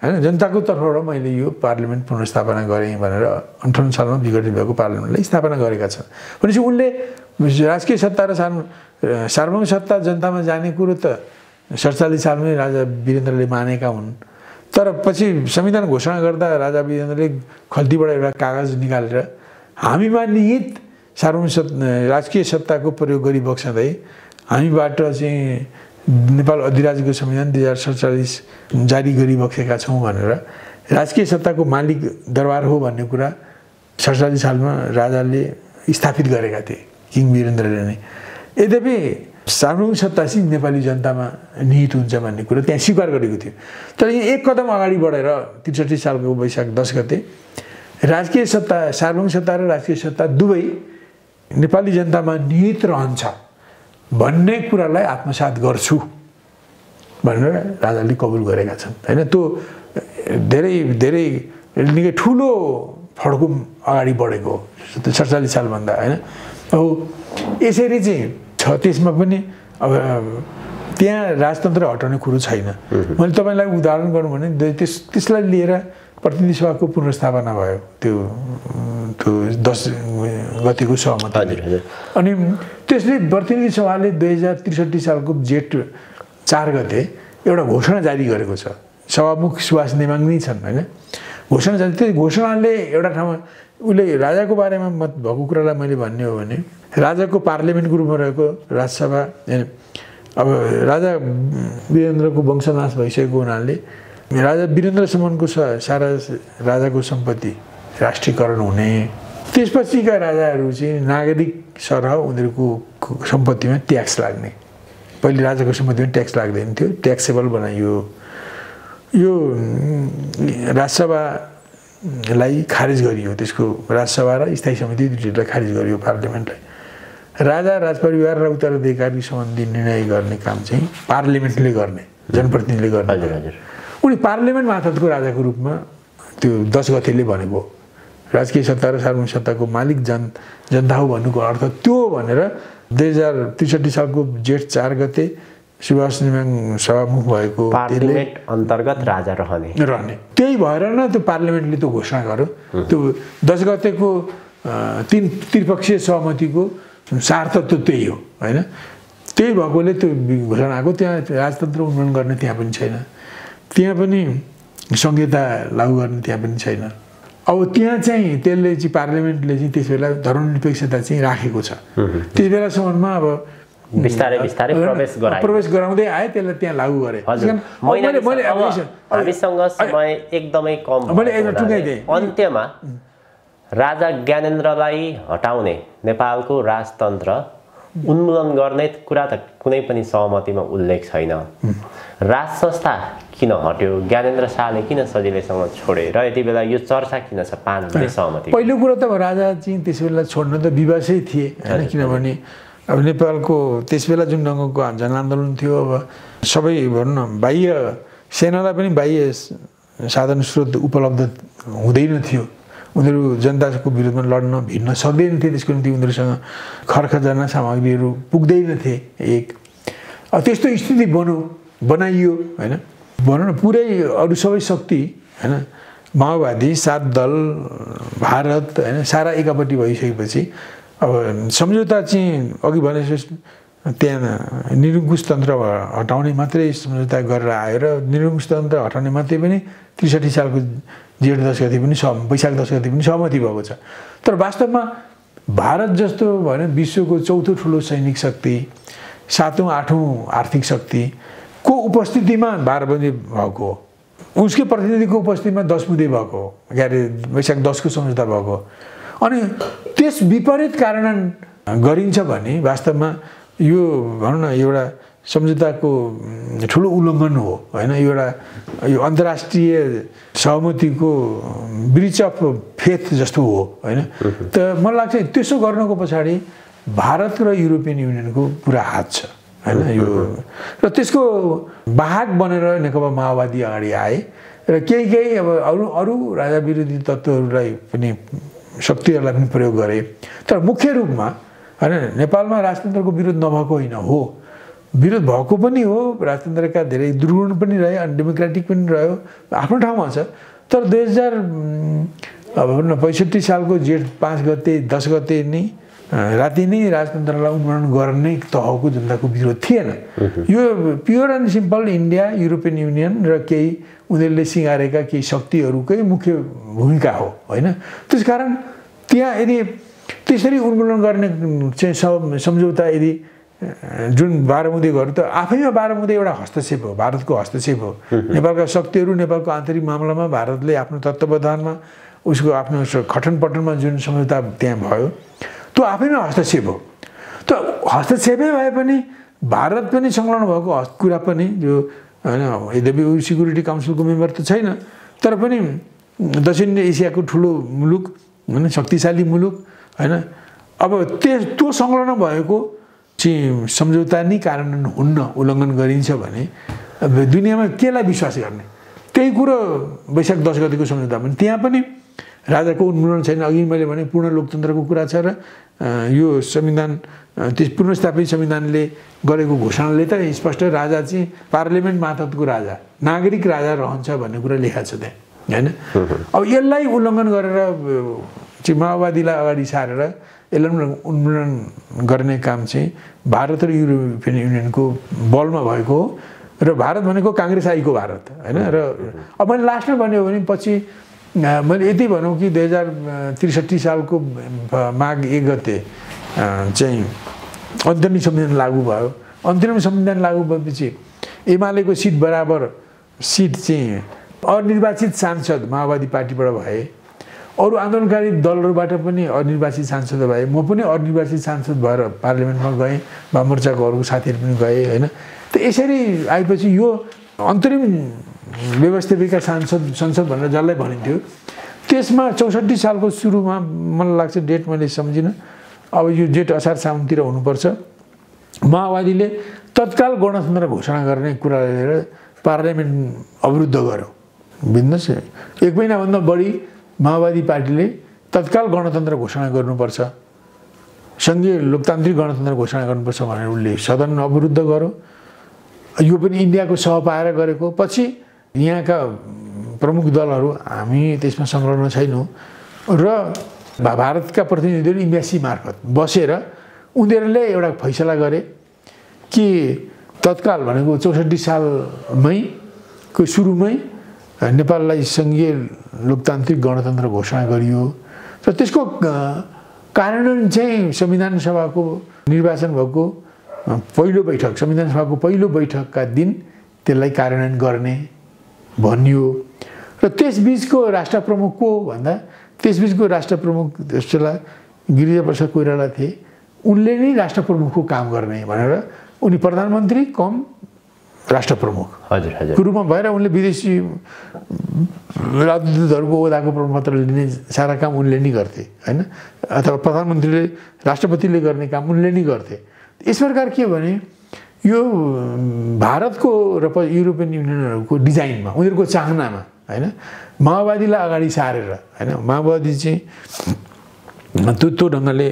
हैन जनताको तर्फबाट मैले यो पार्लिमेन्ट पुनर्स्थापना गरेँ भनेर 58 सालमा विघटित भएको पार्लिमेन्टलाई स्थापना गरेका छन् भनेपछि उनले राजकीय सत्ता र सार्वभौमिक सत्ता जनतामा जाने कुरो त 47 सालमै राजा वीरेन्द्रले मानेका हुन् तर पछि संविधान घोषणा गर्दा राजा वीरेन्द्रले खल्तीबाट एउटा कागज निकालेर हामीमा निहित सार्वभौमिक राजकीय सत्ताको प्रयोग गरी बक्सदै हामीबाट चाहिँ नेपाल अधिराज्यको संविधान 2047 जारी गरी बक्सेका छौँ भनेर राजकीय सत्ताको मालिक दरबार हो भन्ने कुरा 47 सालमा राजाले स्थापित गरेका थिए किङ वीरेन्द्रले नै यद्यपि सार्वभौमिक सत्ता चाहिँ नेपाली जनतामा निहित हुन्छ भन्ने कुरा त्यहाँ स्वीकार गरेको थियो तर यो एक कदम अगाडि बढेर 63 सालको वैशाख 10 गते राजकीय सत्ता सार्वभौमिक सत्ता र राजकीय सत्ता दुवै नेपाली जनतामा निहित रहन्छ भन्ने कुरालाई आत्मसात गर्छु भनेर राजाले कबुल गरेका छन् हैन त्यो धेरै धेरै निकै ठुलो फड्को अगाडि बढेको 47 सालभन्दा हैन अब यसरी चाहिँ त्यसमा पनि अब त्यहाँ राजतन्त्र हटाउने कुरो छैन मैले तपाईँलाई उदाहरण गरौँ भने त्यसलाई लिएर प्रतिनिधि सभाको पुनर्स्थापना भयो त्यो 10 गतेको सहमति अनि त्यसले प्रतिनिधि सभाले 2063 सालको जेठ 4 गते एउटा घोषणा जारी गरेको छ सभामुख सुभाष नेमाङ नै छन् हैन घोषणा जारी त्यो घोषणाले एउटा ठाउँमा उसले राजाको बारेमा मत भएको कुरालाई मैले भन्ने हो भने राजाको पार्लिमेन्टको रूपमा रहेको राजसभा अब राजा वीरेन्द्रको वंशनाश भइसकेको हुनाले राजा वीरेन्द्रसम्मको सारा राजाको सम्पत्ति राष्ट्रियकरण हुने त्यसपछिका राजाहरू चाहिँ नागरिक सरह उनीहरूको सम्पत्तिमा ट्याक्स लाग्ने पहिले राजाको सम्पत्तिमा ट्याक्स लाग्दैन थियो ट्याक्सेबल बनाइयो यो राजसभालाई खारिज गरियो त्यसको राजसभा र स्थायी समिति दुईटैलाई खारिज गरियो पार्लिमेन्टलाई राजा राजपरिवार र उत्तराधिकारी सम्बन्धी निर्णय गर्ने काम चाहिँ पार्लिमेन्टले गर्ने जनप्रतिनिधिले गर्ने उनी पार्लिमेन्ट मार्फतको राजाको रूपमा त्यो 10 गतेले भनेको राजकीय सत्ता र सार्वभौमिक सत्ताको मालिक जनता हो भन्नुको अर्थ त्यो भनेर 2063 सालको जेठ 4 गते सुभाष नेमाङ सभामुख भएको पार्लिमेन्ट अन्तर्गत राजा रहने त्यही भएर न त्यो पार्लिमेन्टले त्यो घोषणा गर्यो त्यो 10 गतेको 3 त्रिपक्षीय सहमतिको सार्थक त त्यही हो हैन त्यही भएकोले त्यो घोषणाको त्यहाँ राजतन्त्र उन्मूलन गर्ने त्यहाँ पनि छैन त्यहाँ पनि संहिता लागू गर्ने त्यहाँ पनि छैन अब त्यहाँ चाहिँ त्यसले चाहिँ पार्लिमेन्टले चाहिँ त्यसबेला धर्मनिरपेक्षता चाहिँ राखेको छ त्यस बेलासम्ममा अब बिस्तारै प्रवेश गराउँदै आए त्यसलाई त्यहाँ लागू गरे हामीसँग समय एकदमै कम अन्त्यमा राजा ज्ञानेन्द्रलाई हटाउने नेपालको राजतन्त्र उन्मूलन गर्ने कुरा त कुनै पनि सहमतिमा उल्लेख छैन राज संस्था किन हट्यो ज्ञानेन्द्र शाहले किन सजिलैसँग छोडे र यति बेला यो चर्चा किन छ 5 बुँदे सहमति पहिलो कुरा त राजा चाहिँ त्यसबेला छोड्न त विवशै थिए हैन किनभने अब नेपालको त्यसबेला जुन ढङ्गको जनआन्दोलन थियो अब सबै भन्न बाह्य सेनालाई पनि बाह्य साधन स्रोत उपलब्ध हुँदैन थियो उनीहरू जनताको विरुद्धमा लड्न भिड्न सक्दैन थिए त्यसको निम्ति उनीहरूसँग खर्खजना सामग्रीहरू पुग्दैन थिए एक त्यस्तो स्थिति बनाइयो हैन भनौँ न पुरै अरू सबै शक्ति हैन माओवादी 7 दल भारत हैन सारा एकापट्टि भइसकेपछि अब सम्झौता चाहिँ अघि भने त्यहाँ निरङ्कुश तन्त्र हटाउने मात्रै सम्झौता गरेर आयो र निरङ्कुश तन्त्र हटाउने मात्रै पनि ६३ सालको जेठ 10 गते पनि वैशाख 10 गते पनि सहमति भएको छ। तर वास्तवमा भारत जस्तो भएन विश्वको चौथो ठुलो सैनिक शक्ति, 7औं 8औं आर्थिक शक्तिको उपस्थितिमा 12 बुँदे भएको हो, उसकै प्रतिनिधिको उपस्थितिमा 10 बुँदे भएको हो, के अरे वैशाख 10 को सम्झौता भएको। अनि त्यस विपरीत कार्यान्वयन गरिन्छ भने वास्तवमा यो भनौँ न एउटा सम्झौताको ठुलो उल्लङ्घन हो होइन। यो अन्तर्राष्ट्रिय सहमतिको ब्रिच अफ फेथ जस्तो हो होइन। त मलाई लाग्छ त्यसो गर्नको पछाडि भारत र युरोपियन युनियनको पुरा हात छ होइन। यो र त्यसको वाहक बनेर नेकपा माओवादी अगाडि आए र केही अब अरू राजा विरोधी तत्त्वहरूलाई पनि शक्तिहरूलाई पनि प्रयोग गरे। तर मुख्य रूपमा होइन नेपालमा राजतन्त्रको विरोध नभएको होइन, हो विरोध भएको पनि हो, राजतन्त्रका धेरै दुर्गुण पनि रहे, अनडेमोक्रेटिक पनि रह्यो, आफ्नो ठाउँमा छ। तर 2065 सालको जेठ 5 गते 10 गते नै राति नै राजतन्त्रलाई उन्मूलन गर्ने तहको जनताको विरोध थिएन। यो pure and simple India, European union र केही उनीहरूले सिँगारेका केही शक्तिहरूकै मुख्य भूमिका हो होइन। त्यसकारण त्यहाँ यदि त्यसरी उन्मूलन गर्ने चाहिँ सम्झौता यदि जुन 12 बुँदे गर्यो त आफैमा 12 बुँदे एउटा हस्तक्षेप हो, भारतको हस्तक्षेप हो। नेपालका शक्तिहरू नेपालको आन्तरिक मामलामा भारतले आफ्नो तत्त्वावधानमा उसको आफ्नो खटनपटनमा जुन सम्झौता त्यहाँ भयो त्यो आफैमा हस्तक्षेप हो। त हस्तक्षेपै भए पनि भारत पनि संलग्न भएको कुरा पनि जो होइन, यद्यपि सिक्युरिटी काउन्सिलको मेम्बर त छैन तर पनि दक्षिण एसियाको ठुलो मुलुक होइन, शक्तिशाली मुलुक होइन। अब त्यो संलग्न भएको चाहिँ सम्झौता नै कार्यान्वयन हुन्न, उल्लङ्घन गरिन्छ भने दुनियाँमा केलाई विश्वास गर्ने? त्यही कुरो वैशाख 10 गतेको सम्झौता पनि त्यहाँ पनि राजाको उन्मूलन छैन। अघि मैले भने पूर्ण लोकतन्त्रको कुरा छ र यो संविधान त्यस पुनर्स्थापित संविधानले गरेको घोषणाले त स्पष्ट राजा चाहिँ पार्लियामेन्ट मातहतको राजा, नागरिक राजा रहन्छ भन्ने कुरा लेखा छ त्यहाँ होइन। अब यसलाई उल्लङ्घन गरेर चाहिँ माओवादीलाई अगाडि सारेर यसलाई उन्मूलन गर्ने काम चाहिँ भारत र युरोपियन युनियनको बलमा भएको हो। र भारत भनेको काङ्ग्रेस आईको भारत होइन। र अब मैले लास्टमा भन्यो भने पछि मैले यति भनौँ कि 2063 सालको माघ 1 गते चाहिँ अन्तरिम संविधान लागू भयो। अन्तरिम संविधान लागू भएपछि एमालेको सिट बराबर सिट चाहिँ अनिर्वाचित सांसद माओवादी पार्टीबाट भए, अरू आन्दोलनकारी दलहरूबाट पनि अनिर्वाचित सांसद भए, म पनि अनिर्वाचित सांसद भएर पार्लियामेन्टमा गएँ, वाममोर्चाको अरू साथीहरू पनि गए होइन। त यसरी आएपछि यो अन्तरिम व्यवस्थापिका संसद भनेर जसलाई भनिन्थ्यो त्यसमा 64 सालको सुरुमा मलाई लाग्छ डेट मैले सम्झिनँ, अब यो जेठ असार साउनतिर हुनुपर्छ, माओवादीले तत्काल गणतन्त्र घोषणा गर्ने कुरा लिएर पार्लियामेन्ट अवरुद्ध गर्यो। बुझ्नुहोस्, 1 महिनाभन्दा बढी माओवादी पार्टीले तत्काल गणतन्त्र घोषणा गर्नुपर्छ, सङ्घीय लोकतान्त्रिक गणतन्त्र घोषणा गर्नुपर्छ भनेर उसले सदन अवरुद्ध गर्यो। यो पनि इन्डियाको सह पाएर गरेको। पछि यहाँका प्रमुख दलहरू हामी त्यसमा संलग्न छैनौँ र भारतका प्रतिनिधिहरू इम्बेसी मार्फत बसेर उनीहरूले एउटा फैसला गरे कि तत्काल भनेको 64 सालमैको सुरुमै नेपाललाई सङ्घीय लोकतान्त्रिक गणतन्त्र घोषणा गरियो। र त्यसको कार्यान्वयन चाहिँ संविधान सभाको निर्वाचन भएको पहिलो बैठक, संविधान सभाको पहिलो बैठकका दिन त्यसलाई कार्यान्वयन गर्ने भनियो। र त्यसबिचको राष्ट्र प्रमुख को भन्दा त्यसबिचको राष्ट्र प्रमुख त्यसला गिरिजाप्रसाद कोइराला थिए। उनले नै राष्ट्र प्रमुखको काम गर्ने भनेर उनी प्रधानमन्त्री कम राष्ट्र प्रमुख को रूपमा भएर उनले विदेशी राजदूतहरूको ओदाको प्रमाणपत्र लिने सारा काम उनले नै गर्थे होइन। अथवा प्रधानमन्त्रीले राष्ट्रपतिले गर्ने काम उनले नै गर्थे। यस प्रकार के भने यो भारतको र युरोपियन युनियनहरूको डिजाइनमा उनीहरूको चाहनामा होइन माओवादीलाई अगाडि सारेर होइन, माओवादी चाहिँ त्यो ढङ्गले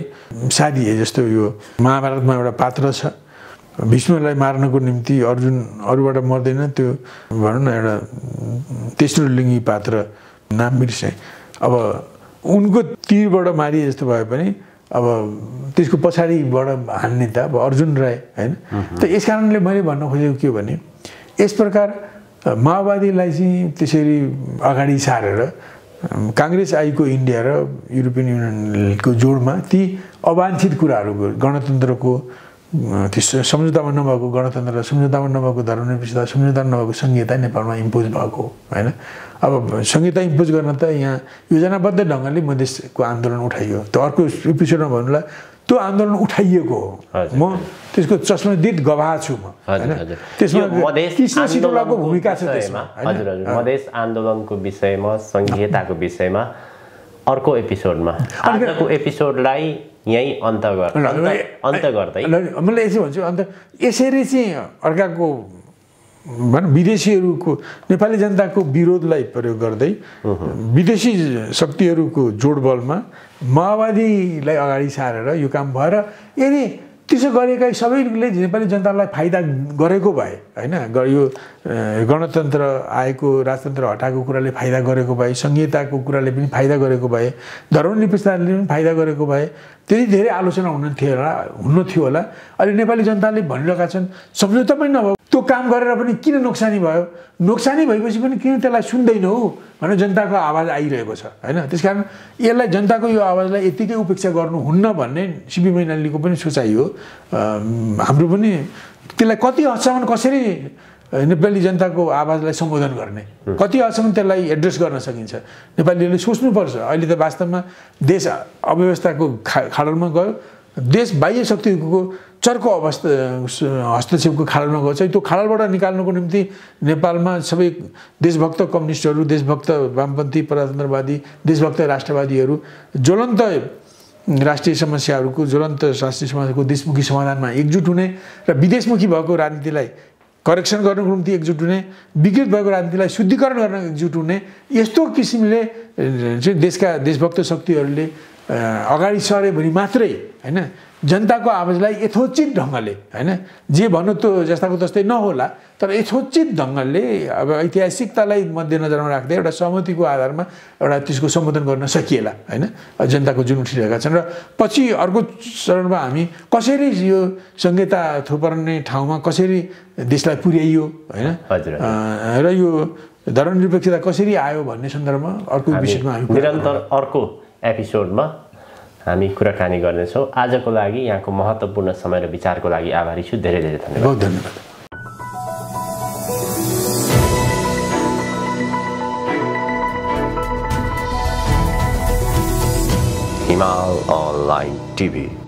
साधिए। जस्तो यो महाभारतमा एउटा पात्र छ, भीष्मलाई मार्नको निम्ति अर्जुन अरूबाट मर्दैन, त्यो भनौँ न एउटा तेस्रो लिङ्गी पात्र, नाम बिर्सेँ। अब उनको तीरबाट मारिए जस्तो भए पनि अब त्यसको पछाडिबाट हान्ने त अब अर्जुन राय हैन। त यस कारणले मैले भन्न खोजेको के हो भने यस प्रकार माओवादीलाई चाहिँ त्यसरी अगाडि सारेर काङ्ग्रेस आइको इन्डिया र युरोपियन युनियनको जोडमा ती अवाञ्छित कुराहरू गणतन्त्रको त्यो सम्झौतामा नभएको गणतन्त्र, सम्झौतामा नभएको धर्मनिरपेक्षता, सम्झौतामा नभएको संहिता नेपालमा इम्पोज भएको होइन। अब संहिता इम्पोज गर्न त यहाँ योजनाबद्ध ढङ्गले मधेसको आन्दोलन उठाइयो। त अर्को एपिसोडमा भन्नुलाई त्यो आन्दोलन उठाइएको हो, म त्यसको चश्मदीद गवाह छु म हैन। त्यसमा कृष्ण सिटौलाको भूमिका छ त्यसमा। हजुर हजुर, मधेस आन्दोलनको विषयमा, संहिताको विषयमा अर्को एपिसोडमा, आजको एपिसोडलाई यही अन्त गर्दै मैले यसो भन्छु। अन्त यसरी चाहिँ अर्काको भनौँ विदेशीहरूको नेपाली जनताको विरोधलाई प्रयोग गर्दै विदेशी शक्तिहरूको जोडबलमा माओवादीलाई अगाडि सारेर यो काम भएर यदि त्यसो गरेका सबैले नेपाली जनतालाई फाइदा गरेको भए होइन, यो गणतन्त्र आएको राजतन्त्र हटाएको कुराले फाइदा गरेको भए, संहिताको कुराले पनि फाइदा गरेको भए, धर्मनिरपेक्षताले पनि फाइदा गरेको भए त्यति धेरै आलोचना हुन्न थियो होला। अहिले नेपाली जनताले भनिरहेका छन् सम्झौता पनि नभयो, त्यो काम गरेर पनि किन नोक्सानी भयो, नोक्सानी भएपछि पनि किन त्यसलाई सुन्दैनौ भनेर जनताको आवाज आइरहेको छ होइन। त्यसकारण यसलाई जनताको यो आवाजलाई यतिकै उपेक्षा गर्नुहुन्न भन्ने सिपी मैनालीको पनि सोचाइ हो। हाम्रो पनि त्यसलाई कति हदसम्म कसरी नेपाली जनताको आवाजलाई सम्बोधन गर्ने, कति हदसम्म त्यसलाई एड्रेस गर्न सकिन्छ नेपालीले सोच्नुपर्छ। अहिले त वास्तवमा देश अव्यवस्थाको खाडलमा गयो, देश बाह्य शक्तिको चर्को हस्तक्षेपको खाडलमा गएको छ। त्यो खाडलबाट निकाल्नुको निम्ति नेपालमा सबै देशभक्त कम्युनिस्टहरू, देशभक्त वामपन्थी प्रजातन्त्रवादी, देशभक्त राष्ट्रवादीहरू ज्वलन्त राष्ट्रिय समस्याहरूको, ज्वलन्त राष्ट्रिय समस्याको देशमुखी समाधानमा एकजुट हुने र विदेशमुखी भएको राजनीतिलाई करेक्सन गर्नको निम्ति एकजुट हुने, विकृत भएको राजनीतिलाई शुद्धिकरण गर्न एकजुट हुने, यस्तो किसिमले चाहिँ देशभक्त शक्तिहरूले अगाडि सरे भने मात्रै होइन जनताको आवाजलाई यथोचित ढङ्गले होइन, जे भन्नु त्यो जस्ताको तस्तै नहोला तर यथोचित ढङ्गले अब ऐतिहासिकतालाई मध्यनजरमा राख्दै एउटा सहमतिको आधारमा एउटा त्यसको सम्बोधन गर्न सकिएला होइन जनताको जुन उठिरहेका छन्। र पछि अर्को चरणमा हामी कसरी यो संहिता थोपर्ने ठाउँमा कसरी देशलाई पुर्याइयो होइन र यो धर्मनिरपेक्षता कसरी आयो भन्ने सन्दर्भमा अर्को विषयमा हामी निरन्तर अर्को एपिसोडमा हामी कुराकानी गर्नेछौँ। आजको लागि यहाँको महत्त्वपूर्ण समय र विचारको लागि आभारी छु। धेरै धेरै धन्यवाद। बहुत धन्यवाद। हिमाल अनलाइन टिभी।